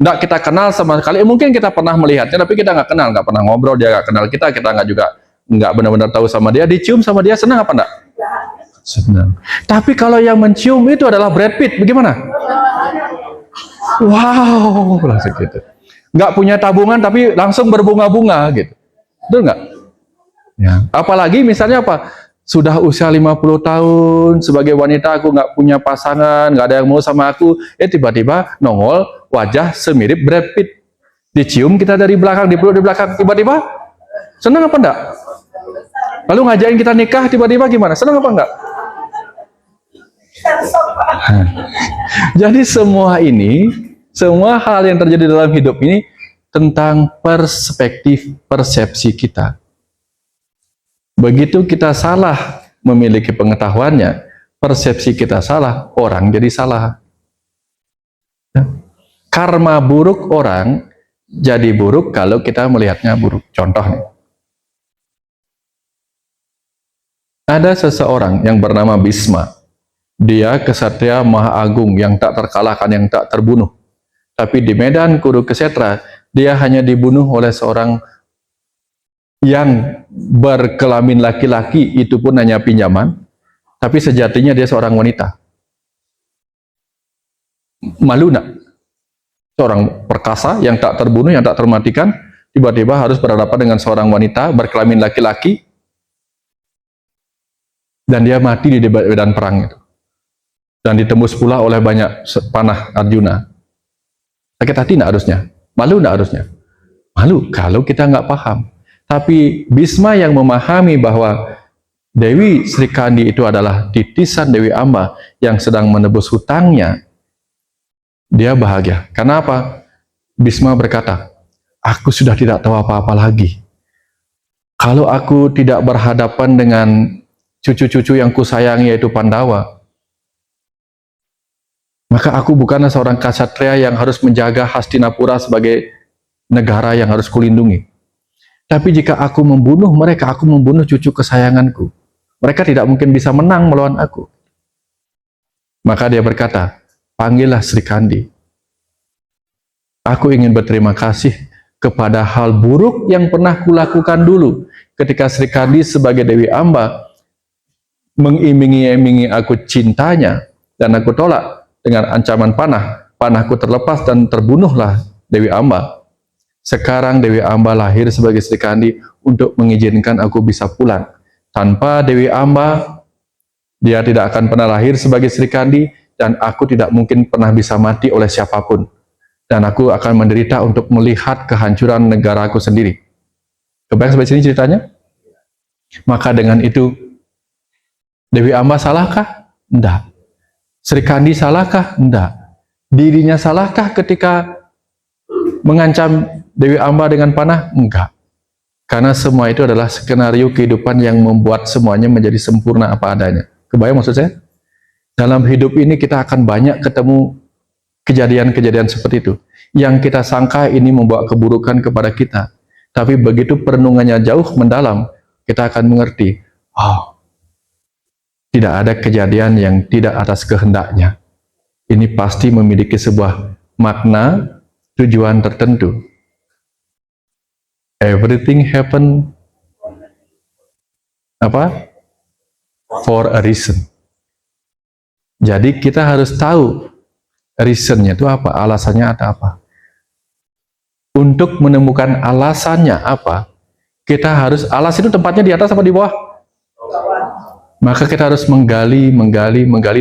nggak kita kenal sama sekali. Mungkin kita pernah melihatnya, tapi kita nggak kenal, nggak pernah ngobrol, dia nggak kenal kita nggak juga nggak benar-benar tahu sama dia. Dicium sama dia, senang apa enggak? Senang. Tapi kalau yang mencium itu adalah Brad Pitt, bagaimana? Wow, langsung gitu. Nggak punya tabungan tapi langsung berbunga-bunga gitu. Betul nggak? Ya. Apalagi misalnya apa? Sudah usia 50 tahun, sebagai wanita aku nggak punya pasangan, nggak ada yang mau sama aku, tiba-tiba nongol wajah semirip Brad Pitt. Dicium kita dari belakang, dipeluk di belakang, tiba-tiba senang apa enggak? Lalu ngajakin kita nikah, tiba-tiba gimana? Senang apa enggak? Jadi semua ini, semua hal yang terjadi dalam hidup ini tentang perspektif persepsi kita. Begitu kita salah memiliki pengetahuannya, persepsi kita salah, orang jadi salah. Karma buruk orang jadi buruk kalau kita melihatnya buruk. Contoh nih. Ada seseorang yang bernama Bhisma. Dia kesatria maha agung yang tak terkalahkan, yang tak terbunuh. Tapi di medan Kurukshetra, dia hanya dibunuh oleh seorang yang berkelamin laki-laki, itu pun hanya pinjaman, tapi sejatinya dia seorang wanita. Malu nak? Seorang perkasa yang tak terbunuh, yang tak termatikan, tiba-tiba harus berhadapan dengan seorang wanita berkelamin laki-laki, dan dia mati di medan perang itu. Dan ditembus pula oleh banyak panah Arjuna. Sakit hati enggak harusnya? Malu enggak harusnya? Malu kalau kita nggak paham. Tapi Bhisma yang memahami bahwa Dewi Srikandi itu adalah titisan Dewi Amba yang sedang menebus hutangnya, dia bahagia. Kenapa? Bhisma berkata, aku sudah tidak tahu apa-apa lagi. Kalau aku tidak berhadapan dengan cucu-cucu yang kusayangi yaitu Pandawa, maka aku bukanlah seorang ksatria yang harus menjaga Hastinapura sebagai negara yang harus kulindungi. Tapi jika aku membunuh mereka, aku membunuh cucu kesayanganku. Mereka tidak mungkin bisa menang melawan aku. Maka dia berkata, panggillah Sri Kandi. Aku ingin berterima kasih kepada hal buruk yang pernah kulakukan dulu. Ketika Sri Kandi sebagai Dewi Amba mengiming-imingi aku cintanya, dan aku tolak dengan ancaman panah. Panahku terlepas dan terbunuhlah Dewi Amba. Sekarang Dewi Amba lahir sebagai Sri Kandi untuk mengizinkan aku bisa pulang. Tanpa Dewi Amba, dia tidak akan pernah lahir sebagai Sri Kandi, dan aku tidak mungkin pernah bisa mati oleh siapapun. Dan aku akan menderita untuk melihat kehancuran negaraku sendiri. Kebayang sampai sini ceritanya? Maka dengan itu, Dewi Amba salahkah? Enggak. Sri Kandi salahkah? Enggak. Dirinya salahkah ketika mengancam Dewi Amba dengan panah? Enggak. Karena semua itu adalah skenario kehidupan yang membuat semuanya menjadi sempurna apa adanya. Kebayang maksud saya? Dalam hidup ini kita akan banyak ketemu kejadian-kejadian seperti itu. Yang kita sangka ini membawa keburukan kepada kita. Tapi begitu perenungannya jauh mendalam, kita akan mengerti, oh, tidak ada kejadian yang tidak atas kehendaknya. Ini pasti memiliki sebuah makna, tujuan tertentu. Everything happen apa? For a reason. Jadi kita harus tahu reasonnya itu apa, alasannya ada apa. Untuk menemukan alasannya apa, kita harus, alas itu tempatnya di atas apa di bawah? Maka kita harus menggali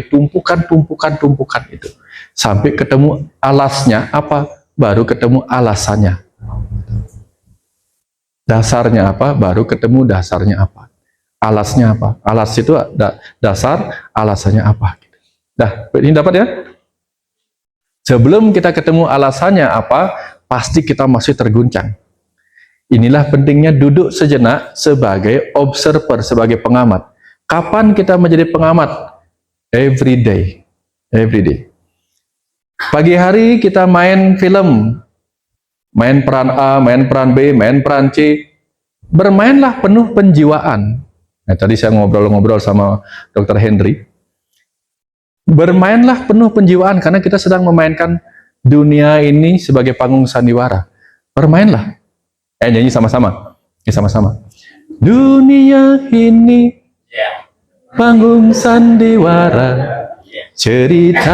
tumpukan itu. Sampai ketemu alasnya apa, baru ketemu alasannya. Dasarnya apa, baru ketemu dasarnya apa. Alasnya apa? Alas itu dasar, alasannya apa. Nah, ini dapat ya? Sebelum kita ketemu alasannya apa, pasti kita masih terguncang. Inilah pentingnya duduk sejenak sebagai observer, sebagai pengamat. Kapan kita menjadi pengamat? Every day. Every day. Pagi hari kita main film. Main peran A, main peran B, main peran C. Bermainlah penuh penjiwaan. Nah, tadi saya ngobrol-ngobrol sama Dr. Henry. Bermainlah penuh penjiwaan, karena kita sedang memainkan dunia ini sebagai panggung sandiwara. Bermainlah. Nyanyi sama-sama. Sama-sama. Dunia ini panggung sandiwara, ceritanya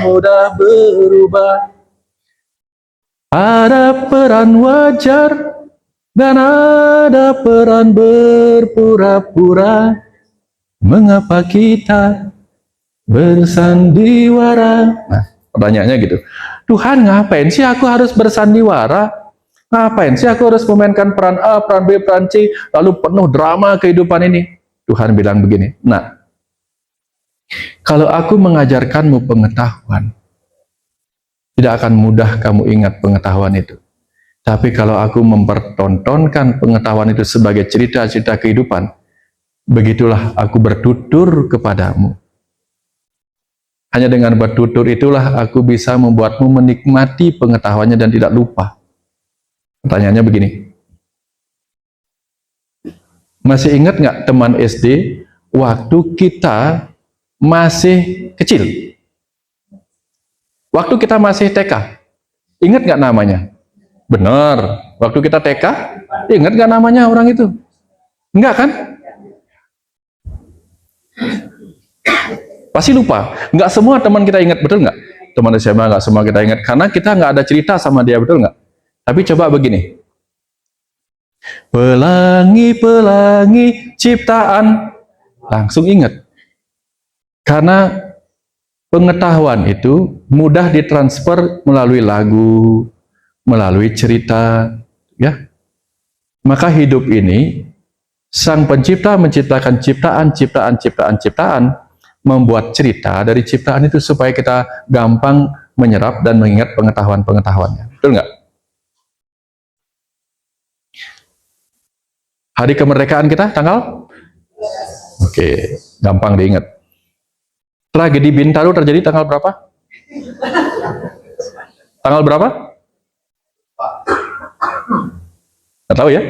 mudah berubah. Ada peran wajar dan ada peran berpura-pura. Mengapa kita bersandiwara? Nah, pertanyaannya gitu. Tuhan, ngapain sih aku harus bersandiwara? Ngapain sih aku harus memainkan peran A, peran B, peran C, lalu penuh drama kehidupan ini? Tuhan bilang begini, nah, kalau aku mengajarkanmu pengetahuan, tidak akan mudah kamu ingat pengetahuan itu. Tapi kalau aku mempertontonkan pengetahuan itu sebagai cerita-cerita kehidupan, begitulah aku bertutur kepadamu. Hanya dengan bertutur itulah aku bisa membuatmu menikmati pengetahuannya dan tidak lupa. Pertanyaannya begini, masih ingat nggak teman SD waktu kita masih kecil? Waktu kita masih TK, ingat nggak namanya? Benar, waktu kita TK, ingat nggak namanya orang itu? Enggak kan? Pasti lupa. Nggak semua teman kita ingat, betul nggak? Teman SMA nggak semua kita ingat, karena kita nggak ada cerita sama dia, betul nggak? Tapi coba begini. Pelangi-pelangi ciptaan, langsung ingat. Karena pengetahuan itu mudah ditransfer melalui lagu, melalui cerita, ya. Maka hidup ini, Sang Pencipta menciptakan ciptaan, membuat cerita dari ciptaan itu supaya kita gampang menyerap dan mengingat pengetahuan-pengetahuannya. Betul nggak? Hari kemerdekaan kita tanggal? Oke, gampang diingat. Tragedi Bintaro terjadi tanggal berapa? Tanggal berapa? Nggak tahu ya?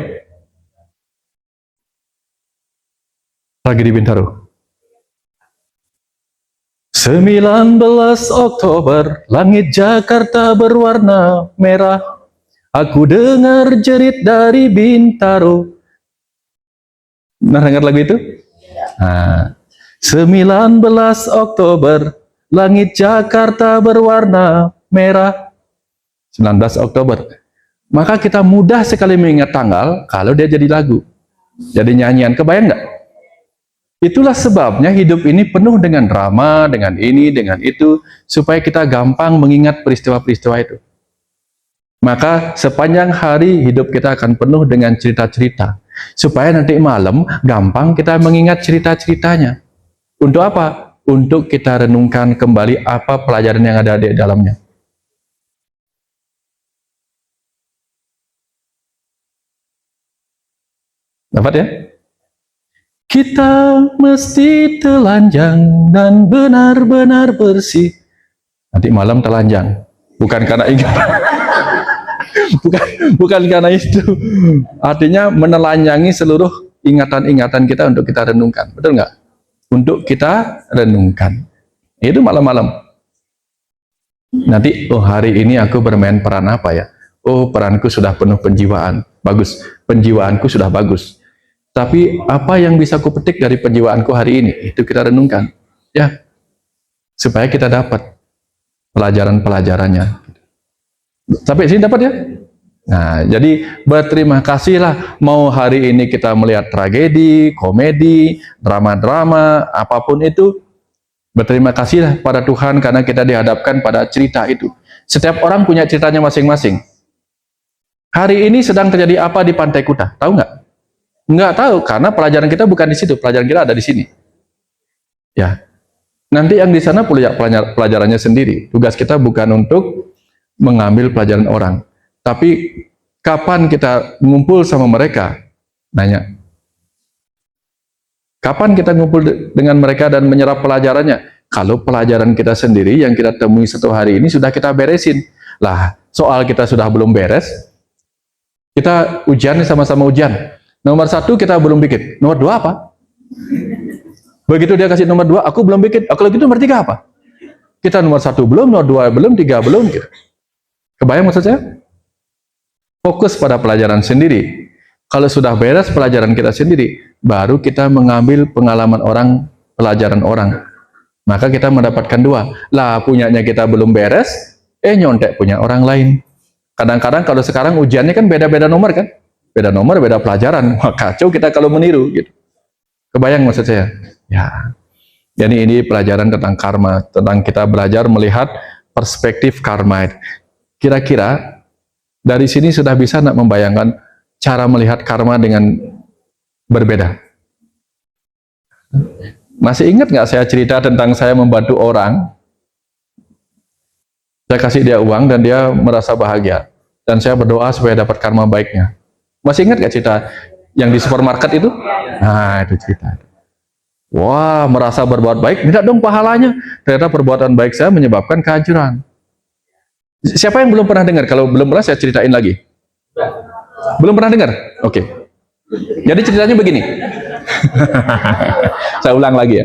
Tragedi Bintaro. 19 Oktober, langit Jakarta berwarna merah. Aku dengar jerit dari Bintaro. Pernah dengar lagu itu? Nah, 19 Oktober, langit Jakarta berwarna merah. 19 Oktober. Maka kita mudah sekali mengingat tanggal kalau dia jadi lagu. Jadi nyanyian, kebayang nggak? Itulah sebabnya hidup ini penuh dengan drama, dengan ini, dengan itu, supaya kita gampang mengingat peristiwa-peristiwa itu. Maka sepanjang hari hidup kita akan penuh dengan cerita-cerita, supaya nanti malam gampang kita mengingat cerita-ceritanya. Untuk apa? Untuk kita renungkan kembali apa pelajaran yang ada di dalamnya. Dapat ya? Kita mesti telanjang dan benar-benar bersih. Nanti malam telanjang. Bukan karena ingin. bukan karena itu. Artinya menelanjangi seluruh ingatan-ingatan kita untuk kita renungkan. Betul nggak? Untuk kita renungkan. Itu malam-malam. Nanti, oh hari ini aku bermain peran apa ya? Oh peranku sudah penuh penjiwaan. Bagus. Penjiwaanku sudah bagus. Tapi apa yang bisa aku petik dari penjiwaanku hari ini? Itu kita renungkan. Ya. Supaya kita dapat pelajaran-pelajarannya. Sampai sini dapat ya? Nah, jadi berterima kasihlah mau hari ini kita melihat tragedi, komedi, drama-drama, apapun itu. Berterima kasihlah pada Tuhan karena kita dihadapkan pada cerita itu. Setiap orang punya ceritanya masing-masing. Hari ini sedang terjadi apa di Pantai Kuta? Tahu nggak? Nggak tahu, karena pelajaran kita bukan di situ, pelajaran kita ada di sini. Ya, nanti yang di sana punya pelajarannya sendiri. Tugas kita bukan untuk mengambil pelajaran orang, tapi kapan kita ngumpul sama mereka? Nanya. Kapan kita ngumpul dengan mereka dan menyerap pelajarannya? Kalau pelajaran kita sendiri yang kita temui satu hari ini sudah kita beresin. Lah, soal kita sudah belum beres, kita ujian sama-sama ujian. Nomor 1 kita belum bikin. Nomor 2 apa? Begitu dia kasih nomor 2, aku belum bikin. Kalau gitu nomor 3 apa? Kita nomor 1 belum, nomor 2 belum, 3 belum. Gitu. Kebayang maksud saya? Fokus pada pelajaran sendiri. Kalau sudah beres pelajaran kita sendiri, baru kita mengambil pengalaman orang, pelajaran orang. Maka kita mendapatkan 2. Lah punyanya kita belum beres, nyontek punya orang lain. Kadang-kadang kalau sekarang ujiannya kan beda-beda nomor kan? Beda nomor, beda pelajaran. Wah, kacau kita kalau meniru gitu. Kebayang maksud saya? Ya. Jadi ini pelajaran tentang karma, tentang kita belajar melihat perspektif karma. Kira-kira dari sini sudah bisa nak membayangkan cara melihat karma dengan berbeda? Masih ingat nggak saya cerita tentang saya membantu orang? Saya kasih dia uang dan dia merasa bahagia. Dan saya berdoa supaya dapat karma baiknya. Masih ingat gak cerita yang di supermarket itu? Nah, itu cerita. Wah, merasa berbuat baik, tidak dong pahalanya. Ternyata perbuatan baik saya menyebabkan kehancuran. Siapa yang belum pernah dengar? Kalau belum pernah, saya ceritain lagi. Belum pernah dengar? Oke. Jadi ceritanya begini. Saya ulang lagi ya.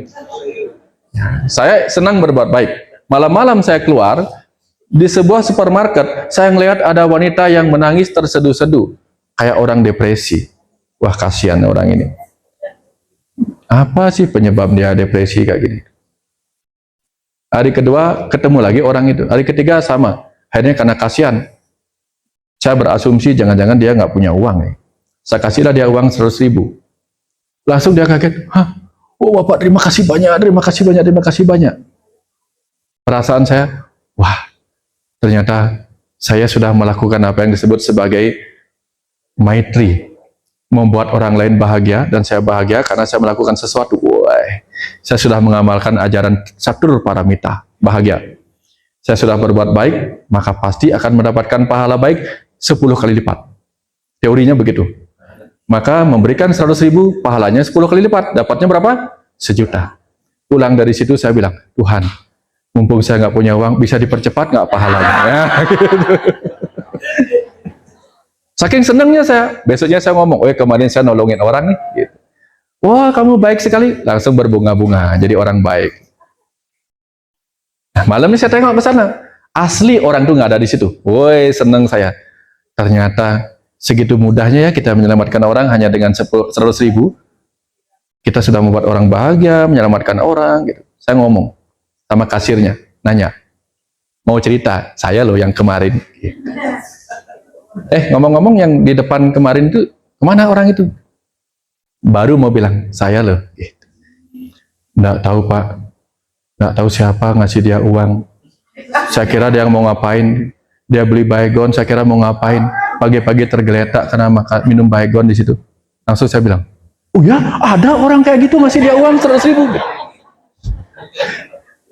Saya senang berbuat baik. Malam-malam saya keluar, di sebuah supermarket, saya melihat ada wanita yang menangis terseduh-seduh. Kayak orang depresi. Wah, kasihan orang ini. Apa sih penyebab dia depresi kayak gini? Hari kedua ketemu lagi orang itu. Hari ketiga sama. Akhirnya karena kasihan, saya berasumsi jangan-jangan dia nggak punya uang. Saya kasihlah dia uang 100.000. Langsung dia kaget. Hah? Oh Bapak, terima kasih banyak, terima kasih banyak, terima kasih banyak. Perasaan saya, wah, ternyata saya sudah melakukan apa yang disebut sebagai maitri, membuat orang lain bahagia dan saya bahagia karena saya melakukan sesuatu. Wah, saya sudah mengamalkan ajaran Satur Paramita, bahagia. Saya sudah berbuat baik, maka pasti akan mendapatkan pahala baik 10 kali lipat. Teorinya begitu. Maka memberikan 100.000, pahalanya 10 kali lipat. Dapatnya berapa? 1 juta. Pulang dari situ saya bilang, Tuhan, mumpung saya nggak punya uang, bisa dipercepat nggak pahalanya? Ya, gitu. Saking senangnya saya, besoknya saya ngomong, oh kemarin saya nolongin orang nih. Gitu. Wah, kamu baik sekali. Langsung berbunga-bunga, jadi orang baik. Nah, malam ini saya tengok ke sana. Asli orang tuh nggak ada di situ. Woi, seneng saya. Ternyata segitu mudahnya ya kita menyelamatkan orang hanya dengan 100.000. Kita sudah membuat orang bahagia, menyelamatkan orang. Gitu. Saya ngomong sama kasirnya, nanya, mau cerita, saya loh yang kemarin. Gitu. Ngomong-ngomong yang di depan kemarin itu, kemana orang itu? Baru mau bilang, saya loh. Gitu. Nggak tahu Pak, nggak tahu siapa ngasih dia uang. Saya kira dia mau ngapain, dia beli baygon, saya kira mau ngapain. Pagi-pagi tergeletak karena minum baygon di situ. Langsung saya bilang, oh ya, ada orang kayak gitu ngasih dia uang 100.000.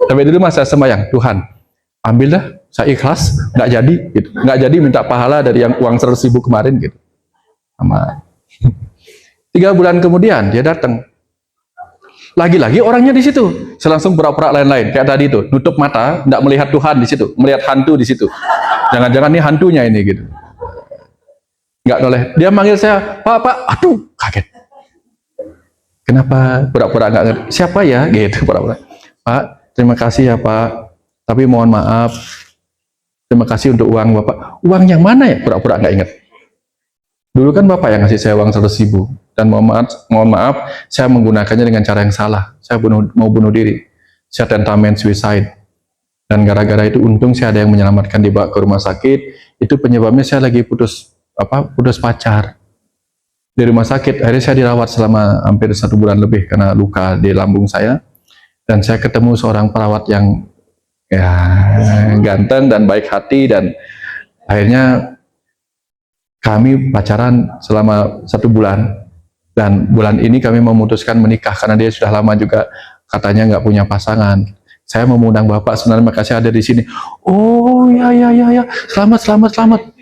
Tapi dulu mas saya sembahyang, Tuhan, ambil dah, saya ikhlas, nggak jadi, gitu. Nggak jadi minta pahala dari yang uang 100.000 kemarin, gitu. Sama. 3 bulan kemudian dia datang. Lagi-lagi orangnya di situ. Saya langsung pura-pura lain-lain. Kayak tadi itu, nutup mata, nggak melihat Tuhan di situ, melihat hantu di situ. Jangan-jangan ini hantunya ini gitu. Nggak boleh. Dia manggil saya, Pak, aduh, kaget. Kenapa pura-pura nggak ngerti? Siapa ya? Gitu pura-pura. Pak, terima kasih ya Pak. Tapi mohon maaf. Terima kasih untuk uang Bapak. Uang yang mana ya? Pura-pura nggak ingat. Dulu kan Bapak yang ngasih saya uang 100.000. Dan mohon maaf, saya menggunakannya dengan cara yang salah. Saya mau bunuh diri. Saya tentamen suicide. Dan gara-gara itu untung saya ada yang menyelamatkan, dibawa ke rumah sakit. Itu penyebabnya saya lagi putus pacar. Di rumah sakit, akhirnya saya dirawat selama hampir 1 bulan lebih karena luka di lambung saya. Dan saya ketemu seorang perawat yang ya ganteng dan baik hati, dan akhirnya kami pacaran selama 1 bulan. Dan bulan ini kami memutuskan menikah karena dia sudah lama juga katanya nggak punya pasangan. Saya mau mengundang Bapak, sebenarnya makasih ada di sini. Oh ya, selamat. Sampai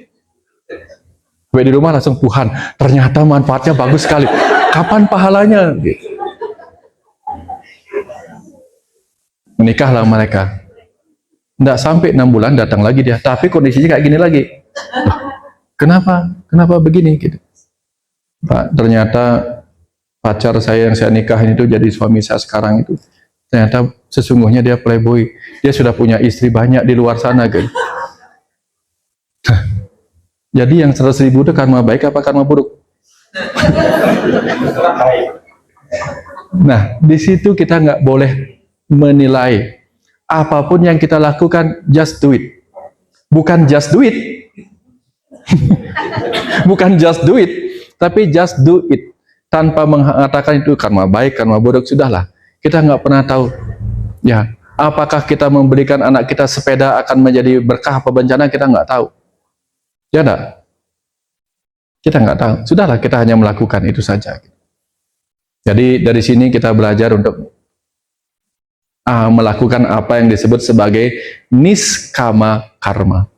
di rumah langsung, Tuhan, ternyata manfaatnya bagus sekali. Kapan pahalanya? Menikahlah mereka. Nggak sampai 6 bulan datang lagi dia, tapi kondisinya kayak gini lagi. Kenapa begini? Gitu. Pak, ternyata pacar saya yang saya nikahin itu jadi suami saya sekarang itu. Ternyata sesungguhnya dia playboy. Dia sudah punya istri banyak di luar sana, guys. Jadi yang 100.000 itu karma baik apa karma buruk? Nah, di situ kita nggak boleh menilai. Apapun yang kita lakukan, just do it. Bukan just do it. Bukan just do it. Tapi just do it, tanpa mengatakan itu karma baik, karma buruk, sudahlah. Kita nggak pernah tahu, ya, apakah kita memberikan anak kita sepeda akan menjadi berkah apa bencana, kita nggak tahu. Ya enggak? Kita nggak tahu. Sudahlah, kita hanya melakukan itu saja. Jadi dari sini kita belajar untuk melakukan apa yang disebut sebagai niskama karma.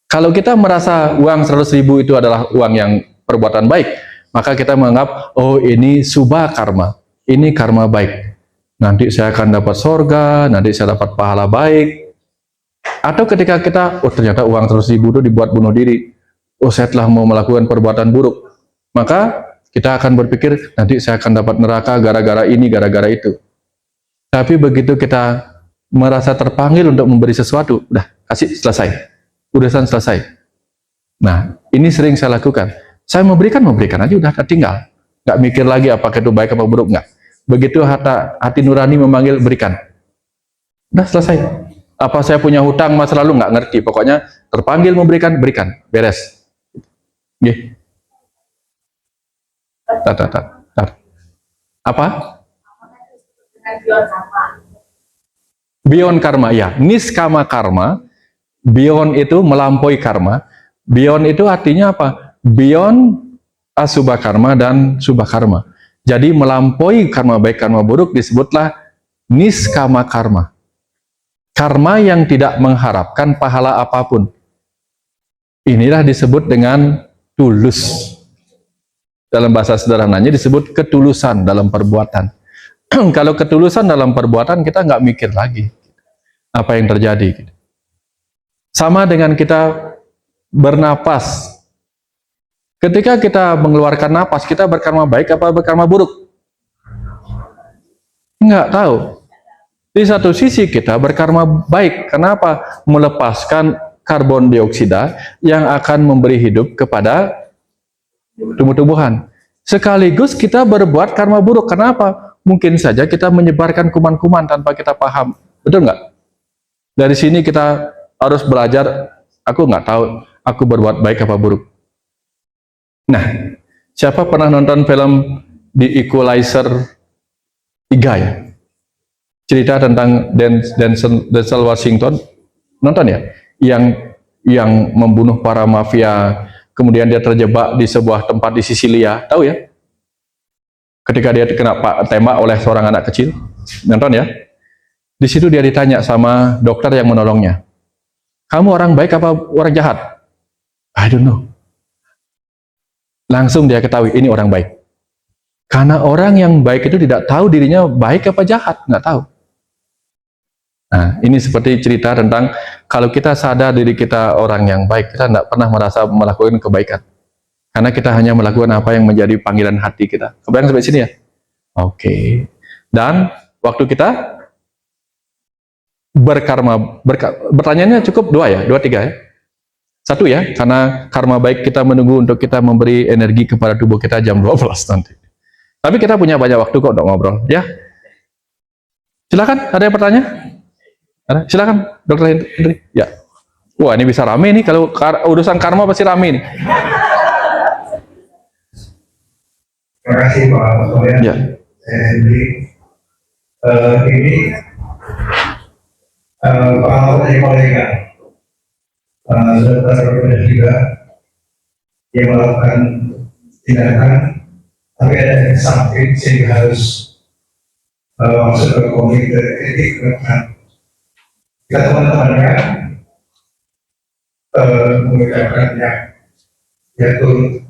Kalau kita merasa uang 100.000 itu adalah uang yang perbuatan baik, maka kita menganggap, oh ini subha karma, ini karma baik, nanti saya akan dapat sorga, nanti saya dapat pahala baik. Atau ketika kita, oh ternyata uang 100.000 itu dibuat bunuh diri, oh saya telah mau melakukan perbuatan buruk, maka kita akan berpikir, nanti saya akan dapat neraka gara-gara ini, gara-gara itu. Tapi begitu kita merasa terpanggil untuk memberi sesuatu, udah kasih, selesai, urusan selesai. Nah, ini sering saya lakukan. Saya memberikan aja, udah tinggal. Nggak mikir lagi apakah itu baik apa buruk, nggak. Begitu hati nurani memanggil, berikan. Udah selesai. Apa saya punya hutang masa lalu, nggak ngerti. Pokoknya terpanggil memberikan, berikan. Beres. Gih. Apa? Beyond karma, ya. Niskama karma. Beyond itu melampaui karma. Beyond itu artinya apa? Beyond asubha karma dan subha karma. Jadi melampaui karma baik, karma buruk disebutlah niskama karma. Karma yang tidak mengharapkan pahala apapun. Inilah disebut dengan tulus. Dalam bahasa sederhananya disebut ketulusan dalam perbuatan. Kalau ketulusan dalam perbuatan, kita nggak mikir lagi apa yang terjadi. Sama dengan kita bernapas. Ketika kita mengeluarkan napas, kita berkarma baik apa berkarma buruk? Nggak tahu. Di satu sisi kita berkarma baik. Kenapa? Melepaskan karbon dioksida yang akan memberi hidup kepada tumbuh-tumbuhan. Sekaligus kita berbuat karma buruk. Kenapa? Mungkin saja kita menyebarkan kuman-kuman tanpa kita paham. Betul nggak? Dari sini kita harus belajar. Aku nggak tahu aku berbuat baik apa buruk. Nah, siapa pernah nonton film The Equalizer 3 ya? Cerita tentang Denzel Washington, nonton ya? Yang membunuh para mafia, kemudian dia terjebak di sebuah tempat di Sisilia, tahu ya? Ketika dia kena tembak oleh seorang anak kecil, nonton ya? Di situ dia ditanya sama dokter yang menolongnya, kamu orang baik apa orang jahat? I don't know. Langsung dia ketahui ini orang baik. Karena orang yang baik itu tidak tahu dirinya baik apa jahat, nggak tahu. Nah, ini seperti cerita tentang kalau kita sadar diri kita orang yang baik, kita tidak pernah merasa melakukan kebaikan. Karena kita hanya melakukan apa yang menjadi panggilan hati kita. Kebayang sampai sini ya? Oke. Dan waktu kita berkarma, pertanyaannya cukup dua ya, dua tiga ya. Satu ya, karena karma baik kita menunggu untuk kita memberi energi kepada tubuh kita jam 12 nanti. Tapi kita punya banyak waktu kok untuk ngobrol, ya. Silakan, ada yang bertanya? Silakan, Dokter Hendri. Ya. Wah, ini bisa rame nih kalau urusan karma pasti rame nih. Terima kasih Pak Soyan. Ya. Hendri. Ini kalau dari kolega dokter juga yang melakukan tindakan, tapi ada samping sehingga harus masuk ke komite etik dengan kita teman-temannya mengucapkan ya turut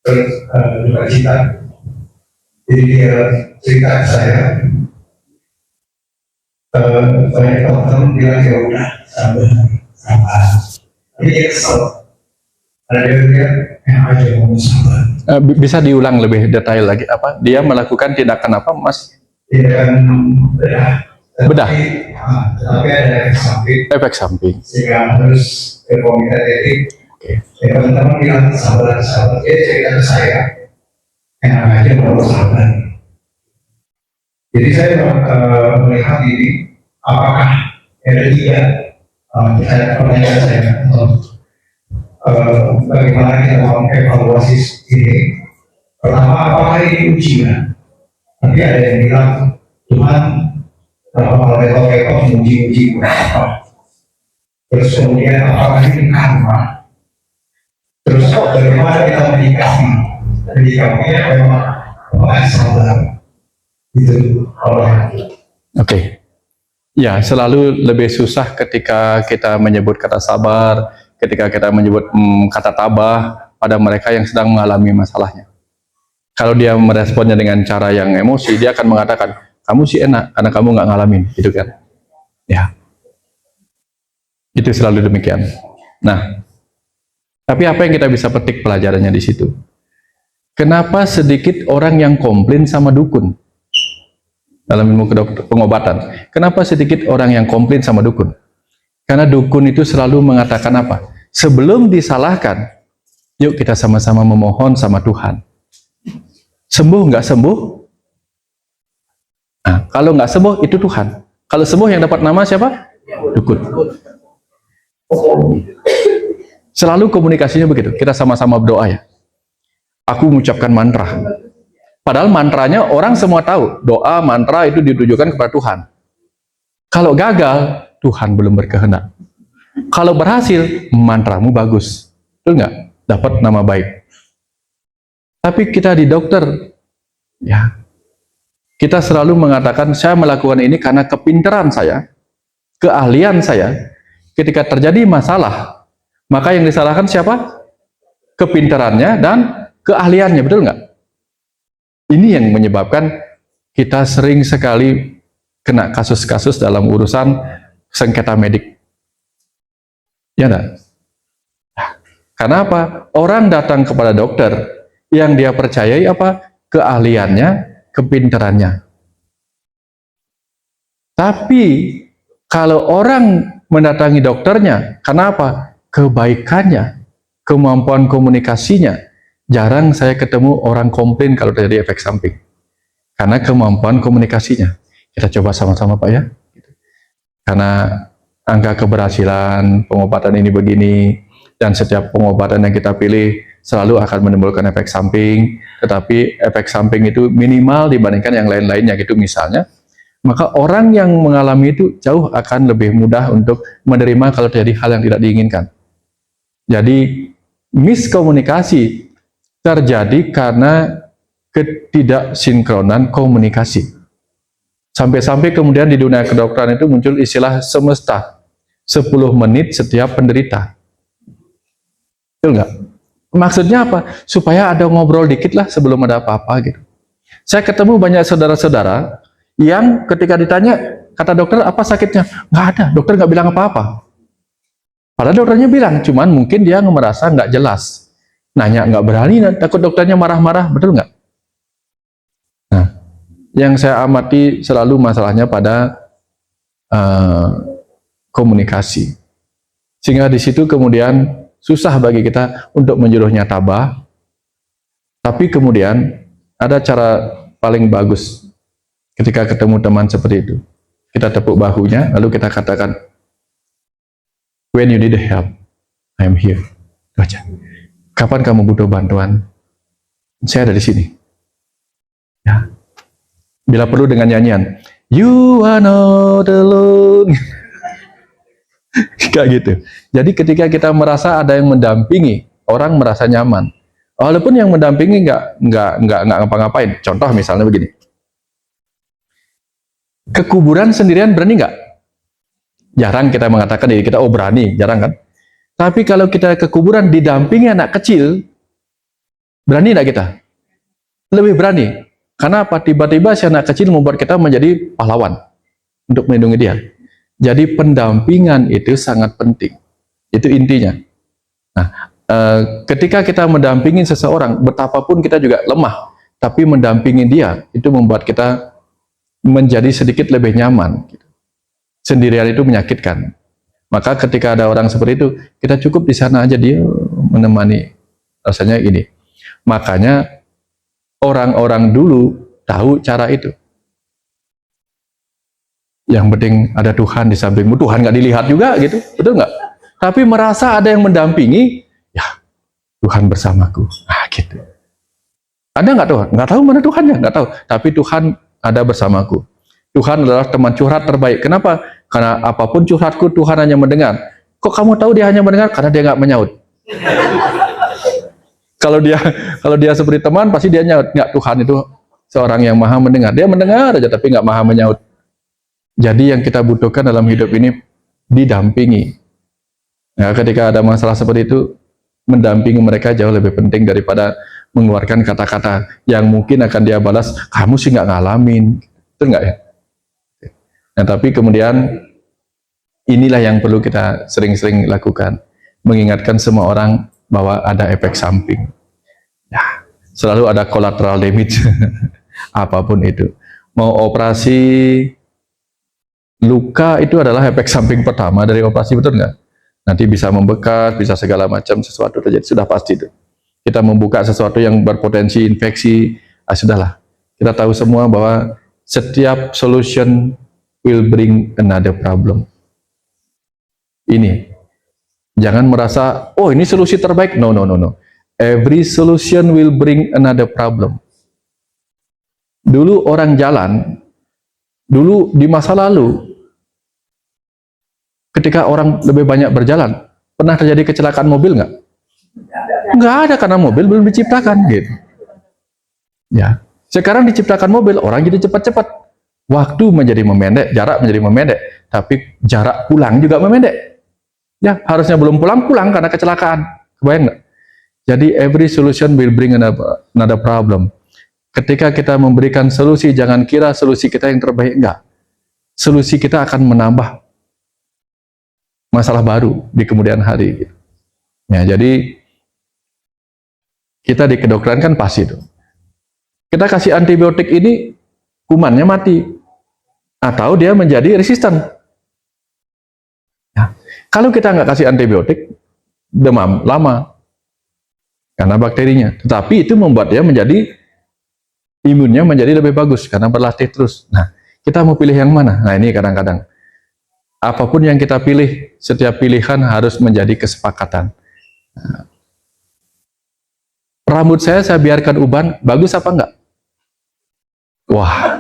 duka cita. Jadi dia cerita ke saya, banyak teman-teman bilang ya udah sabar, tapi dia kesel. Ada dia bilang yang aja ngomong sabar. Bisa diulang lebih detail lagi apa? Dia melakukan tindakan apa, Mas? Tindakan Bedah. Tapi ada Efek samping. sehingga harus ke komite etik. Ya, teman-teman bilang sabar. Dia cerita ke saya, enak aja kalau sabar. Jadi saya melihat ini, apakah ada tiga pertanyaan saya, bagaimana kita mau evaluasi ini? Pertama, apakah ini ujian? Tapi ada yang bilang Tuhan kalau level menguji apa? Terus kemudian apakah ini karma? Terus bagaimana kita menyikapi? Menyikapinya memang sabar. Itu Oke. Ya, selalu lebih susah ketika kita menyebut kata sabar, ketika kita menyebut kata tabah pada mereka yang sedang mengalami masalahnya. Kalau dia meresponnya dengan cara yang emosi, dia akan mengatakan, kamu sih enak, karena kamu nggak ngalamin, gitu kan? Ya, itu selalu demikian. Nah, tapi apa yang kita bisa petik pelajarannya di situ? Kenapa sedikit orang yang komplain sama dukun? Dalam ilmu pengobatan, kenapa sedikit orang yang komplain sama dukun? Karena dukun itu selalu mengatakan apa? Sebelum disalahkan, yuk kita sama-sama memohon sama Tuhan. Sembuh nggak sembuh? Nah, kalau nggak sembuh itu Tuhan. Kalau sembuh yang dapat nama siapa? Dukun. Selalu komunikasinya begitu. Kita sama-sama berdoa ya. Aku mengucapkan mantra. Padahal mantranya orang semua tahu. Doa, mantra itu ditujukan kepada Tuhan. Kalau gagal, Tuhan belum berkehendak. Kalau berhasil, mantramu bagus. Betul nggak? Dapat nama baik. Tapi kita di dokter, ya, kita selalu mengatakan, saya melakukan ini karena kepintaran saya, keahlian saya. Ketika terjadi masalah, maka yang disalahkan siapa? Kepintarannya dan keahliannya, betul nggak? Ini yang menyebabkan kita sering sekali kena kasus-kasus dalam urusan sengketa medik. Ya enggak? Karena apa? Orang datang kepada dokter yang dia percayai apa? Keahliannya, kepintarannya. Tapi kalau orang mendatangi dokternya, kenapa? Kebaikannya, kemampuan komunikasinya. Jarang saya ketemu orang komplain kalau terjadi efek samping. Karena kemampuan komunikasinya. Kita coba sama-sama Pak ya. Karena angka keberhasilan pengobatan ini begini, dan setiap pengobatan yang kita pilih selalu akan menimbulkan efek samping, tetapi efek samping itu minimal dibandingkan yang lain-lainnya gitu misalnya, maka orang yang mengalami itu jauh akan lebih mudah untuk menerima kalau terjadi hal yang tidak diinginkan. Jadi miskomunikasi terjadi karena ketidaksinkronan komunikasi. Sampai-sampai kemudian di dunia kedokteran itu muncul istilah semesta, 10 menit setiap penderita. Betul nggak? Maksudnya apa? Supaya ada ngobrol dikit lah sebelum ada apa-apa gitu. Saya ketemu banyak saudara-saudara yang ketika ditanya, kata dokter apa sakitnya? Nggak ada, dokter nggak bilang apa-apa. Padahal dokternya bilang, cuman mungkin dia merasa nggak jelas. Nanya nggak berani, takut dokternya marah-marah, betul nggak? Nah, yang saya amati selalu masalahnya pada komunikasi. Sehingga di situ kemudian susah bagi kita untuk menyuruhnya tabah. Tapi kemudian ada cara paling bagus ketika ketemu teman seperti itu. Kita tepuk bahunya, lalu kita katakan, when you need help, I am here. Baca. Kapan kamu butuh bantuan? Saya ada di sini. Ya. Bila perlu dengan nyanyian, you are not alone. Kayak gitu. Jadi ketika kita merasa ada yang mendampingi, orang merasa nyaman. Walaupun yang mendampingi nggak ngapa-ngapain. Contoh misalnya begini. Ke kuburan sendirian berani nggak? Jarang kita mengatakan diri kita, oh berani, jarang kan? Tapi kalau kita ke kuburan didampingi anak kecil, berani nggak kita? Lebih berani. Karena apa? Tiba-tiba si anak kecil membuat kita menjadi pahlawan untuk melindungi dia. Jadi pendampingan itu sangat penting. Itu intinya. Nah, ketika kita mendampingi seseorang, betapapun kita juga lemah, tapi mendampingi dia, itu membuat kita menjadi sedikit lebih nyaman. Sendirian itu menyakitkan. Maka ketika ada orang seperti itu, kita cukup di sana aja, dia menemani. Rasanya ini. Makanya orang-orang dulu tahu cara itu. Yang penting ada Tuhan di sampingmu, Tuhan nggak dilihat juga gitu, betul nggak? Tapi merasa ada yang mendampingi, ya Tuhan bersamaku, gitu. Ada nggak Tuhan? Nggak tahu mana Tuhannya, nggak tahu. Tapi Tuhan ada bersamaku. Tuhan adalah teman curhat terbaik. Kenapa? Karena apapun curhatku Tuhan hanya mendengar. Kok kamu tahu dia hanya mendengar? Karena dia nggak menyaut. Kalau dia seperti teman, pasti dia nyaut. Nggak, Tuhan itu seorang yang maha mendengar. Dia mendengar aja, tapi nggak maha menyaut. Jadi yang kita butuhkan dalam hidup ini didampingi. Nah, ketika ada masalah seperti itu, mendampingi mereka jauh lebih penting daripada mengeluarkan kata-kata yang mungkin akan dia balas, kamu sih nggak ngalamin. Betul nggak ya? Nah, tapi kemudian inilah yang perlu kita sering-sering lakukan. Mengingatkan semua orang bahwa ada efek samping. Ya, selalu ada collateral damage. Apapun itu. Mau operasi luka itu adalah efek samping pertama dari operasi, betul nggak? Nanti bisa membekas, bisa segala macam sesuatu terjadi, sudah pasti itu. Kita membuka sesuatu yang berpotensi infeksi, sudahlah. Kita tahu semua bahwa setiap solution will bring another problem. Ini, jangan merasa, oh ini solusi terbaik. No. Every solution will bring another problem. Dulu orang jalan, dulu di masa lalu, ketika orang lebih banyak berjalan, pernah terjadi kecelakaan mobil nggak? Nggak ada, karena mobil belum diciptakan gitu. Ya, sekarang diciptakan mobil, orang jadi cepat-cepat. Waktu menjadi memendek, jarak menjadi memendek, tapi jarak pulang juga memendek. Ya, harusnya belum pulang karena kecelakaan. Kebayang nggak? Jadi every solution will bring another problem. Ketika kita memberikan solusi, jangan kira solusi kita yang terbaik, enggak. Solusi kita akan menambah masalah baru di kemudian hari. Ya, jadi kita di kedokteran kan pasti itu. Kita kasih antibiotik ini, kumannya mati. atau dia menjadi resisten. Nah, kalau kita nggak kasih antibiotik, demam lama karena bakterinya. Tetapi itu membuat dia menjadi imunnya menjadi lebih bagus karena berlatih terus. Nah, kita mau pilih yang mana? Nah, ini kadang-kadang apapun yang kita pilih, setiap pilihan harus menjadi kesepakatan. Nah, rambut saya biarkan uban, bagus apa enggak? Wah,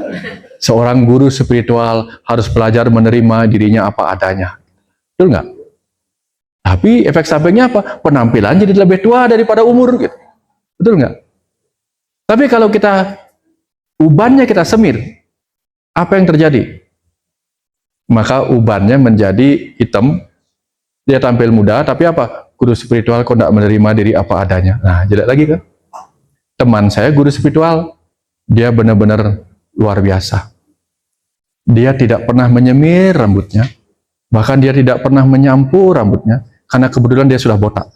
seorang guru spiritual harus belajar menerima dirinya apa adanya. Betul nggak? Tapi efek sampingnya apa? Penampilan jadi lebih tua daripada umur gitu. Betul nggak? Tapi kalau kita ubannya kita semir, apa yang terjadi? Maka ubannya menjadi hitam, dia tampil muda, tapi apa? Guru spiritual kok tidak menerima diri apa adanya. Nah, jelek lagi kan? Teman saya guru spiritual, dia benar-benar luar biasa. Dia tidak pernah menyemir rambutnya, bahkan dia tidak pernah menyampu rambutnya, karena kebetulan dia sudah botak.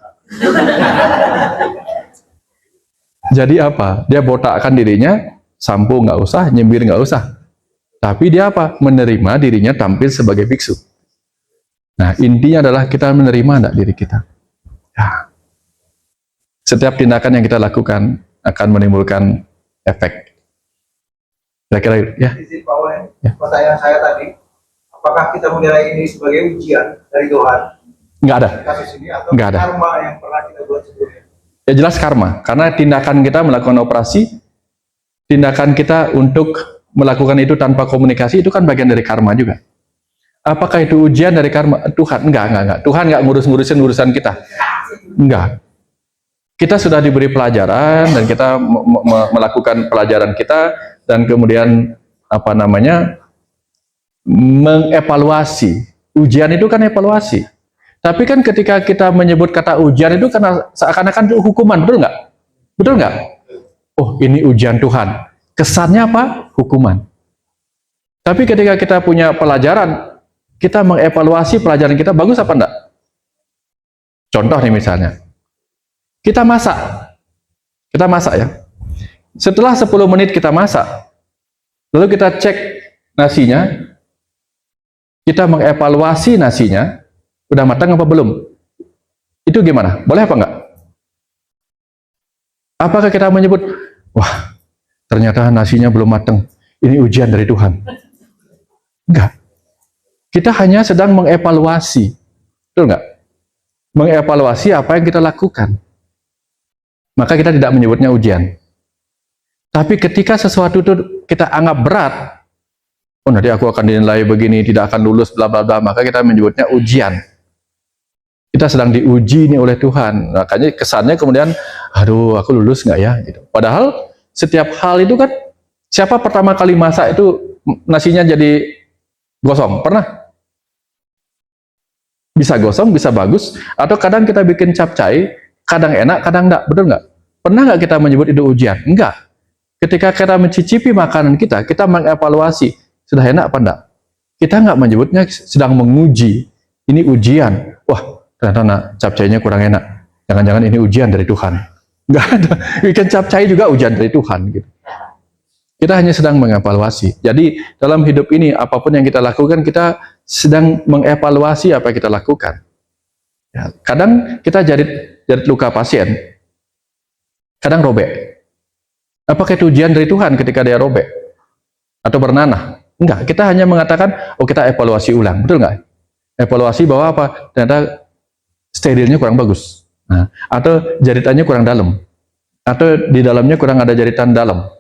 Jadi apa? Dia botakkan dirinya, sampo nggak usah, nyemir nggak usah. Tapi dia apa? Menerima dirinya tampil sebagai biksu. Nah, intinya adalah kita menerima enggak diri kita. Nah, setiap tindakan yang kita lakukan akan menimbulkan efek. Kira-kira ya. Izin Pak Wen, pertanyaan saya tadi, apakah kita menilai ini sebagai ujian dari Tuhan? Nggak ada. Kasus ini atau Nggak ada. karma yang pernah kita buat sebelumnya? Ya jelas karma, karena tindakan kita melakukan operasi, tindakan kita untuk melakukan itu tanpa komunikasi itu kan bagian dari karma juga. Apakah itu ujian dari karma Tuhan? Enggak. Tuhan nggak ngurus-ngurusin urusan kita. Enggak. Kita sudah diberi pelajaran dan kita melakukan pelajaran kita dan kemudian apa namanya mengevaluasi. Ujian itu kan evaluasi. Tapi kan ketika kita menyebut kata ujian itu karena seakan-akan itu hukuman, betul nggak? Betul nggak? Oh, ini ujian Tuhan. Kesannya apa? Hukuman. Tapi ketika kita punya pelajaran, kita mengevaluasi pelajaran kita bagus apa enggak? Contoh nih misalnya, kita masak ya. Setelah 10 menit kita masak, lalu kita cek nasinya, kita mengevaluasi nasinya, udah matang apa belum? Itu gimana? Boleh apa enggak? Apakah kita menyebut, wah, ternyata nasinya belum matang, ini ujian dari Tuhan? Enggak. Kita hanya sedang mengevaluasi. Betul enggak? Mengevaluasi apa yang kita lakukan. Maka kita tidak menyebutnya ujian. Tapi ketika sesuatu itu kita anggap berat, oh nanti aku akan dinilai begini, tidak akan lulus, bla bla bla, maka kita menyebutnya ujian. Kita sedang diuji nih oleh Tuhan. Makanya kesannya kemudian, aduh aku lulus nggak ya? Gitu. Padahal setiap hal itu kan, siapa pertama kali masak itu nasinya jadi gosong? Pernah? Bisa gosong, bisa bagus. Atau kadang kita bikin capcay, kadang enak, kadang enggak. Betul nggak? Pernah nggak kita menyebut itu ujian? Enggak. Ketika kita mencicipi makanan kita mengevaluasi, sudah enak apa enggak? Kita nggak menyebutnya sedang menguji. Ini ujian. Wah, ternyata capcaynya kurang enak. Jangan-jangan ini ujian dari Tuhan. Nggak ada. Bikin capcay juga ujian dari Tuhan. Gitu. Kita hanya sedang mengevaluasi. Jadi dalam hidup ini, apapun yang kita lakukan, kita sedang mengevaluasi apa yang kita lakukan. Ya, kadang kita jarit luka pasien, kadang robek. Apakah itu ujian dari Tuhan ketika dia robek? Atau bernanah? Enggak, kita hanya mengatakan, oh kita evaluasi ulang. Betul nggak? Evaluasi bahwa apa? Ternyata sterilnya kurang bagus. Nah, atau jaritannya kurang dalam. Atau di dalamnya kurang ada jaritan dalam.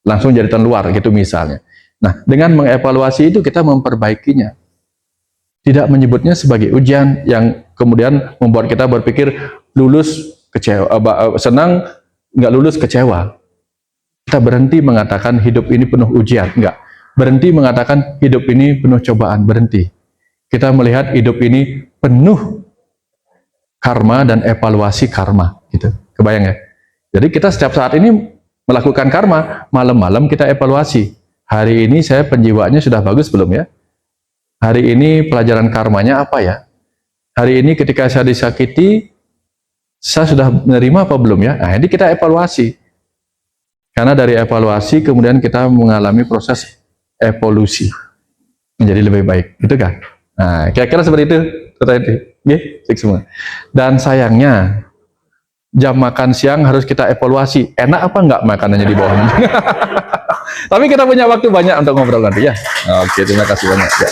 Langsung jaritan luar gitu misalnya. Nah, dengan mengevaluasi itu kita memperbaikinya. Tidak menyebutnya sebagai ujian yang kemudian membuat kita berpikir lulus kecewa, senang, nggak lulus kecewa. Kita berhenti mengatakan hidup ini penuh ujian, enggak. Berhenti mengatakan hidup ini penuh cobaan, berhenti. Kita melihat hidup ini penuh karma dan evaluasi karma, gitu. Kebayang ya? Jadi kita setiap saat ini melakukan karma, malam-malam kita evaluasi. Hari ini saya penjiwaannya sudah bagus belum ya? Hari ini pelajaran karmanya apa ya? Hari ini ketika saya disakiti, saya sudah menerima apa belum ya? Nah, ini kita evaluasi. Karena dari evaluasi kemudian kita mengalami proses evolusi. menjadi lebih baik, gitu kan? Nah, kira-kira seperti itu, semua. Dan sayangnya jam makan siang harus kita evaluasi, enak apa enggak makanannya di bawah. Tapi kita punya waktu banyak untuk ngobrol nanti ya. Oke, terima kasih banyak. Ya.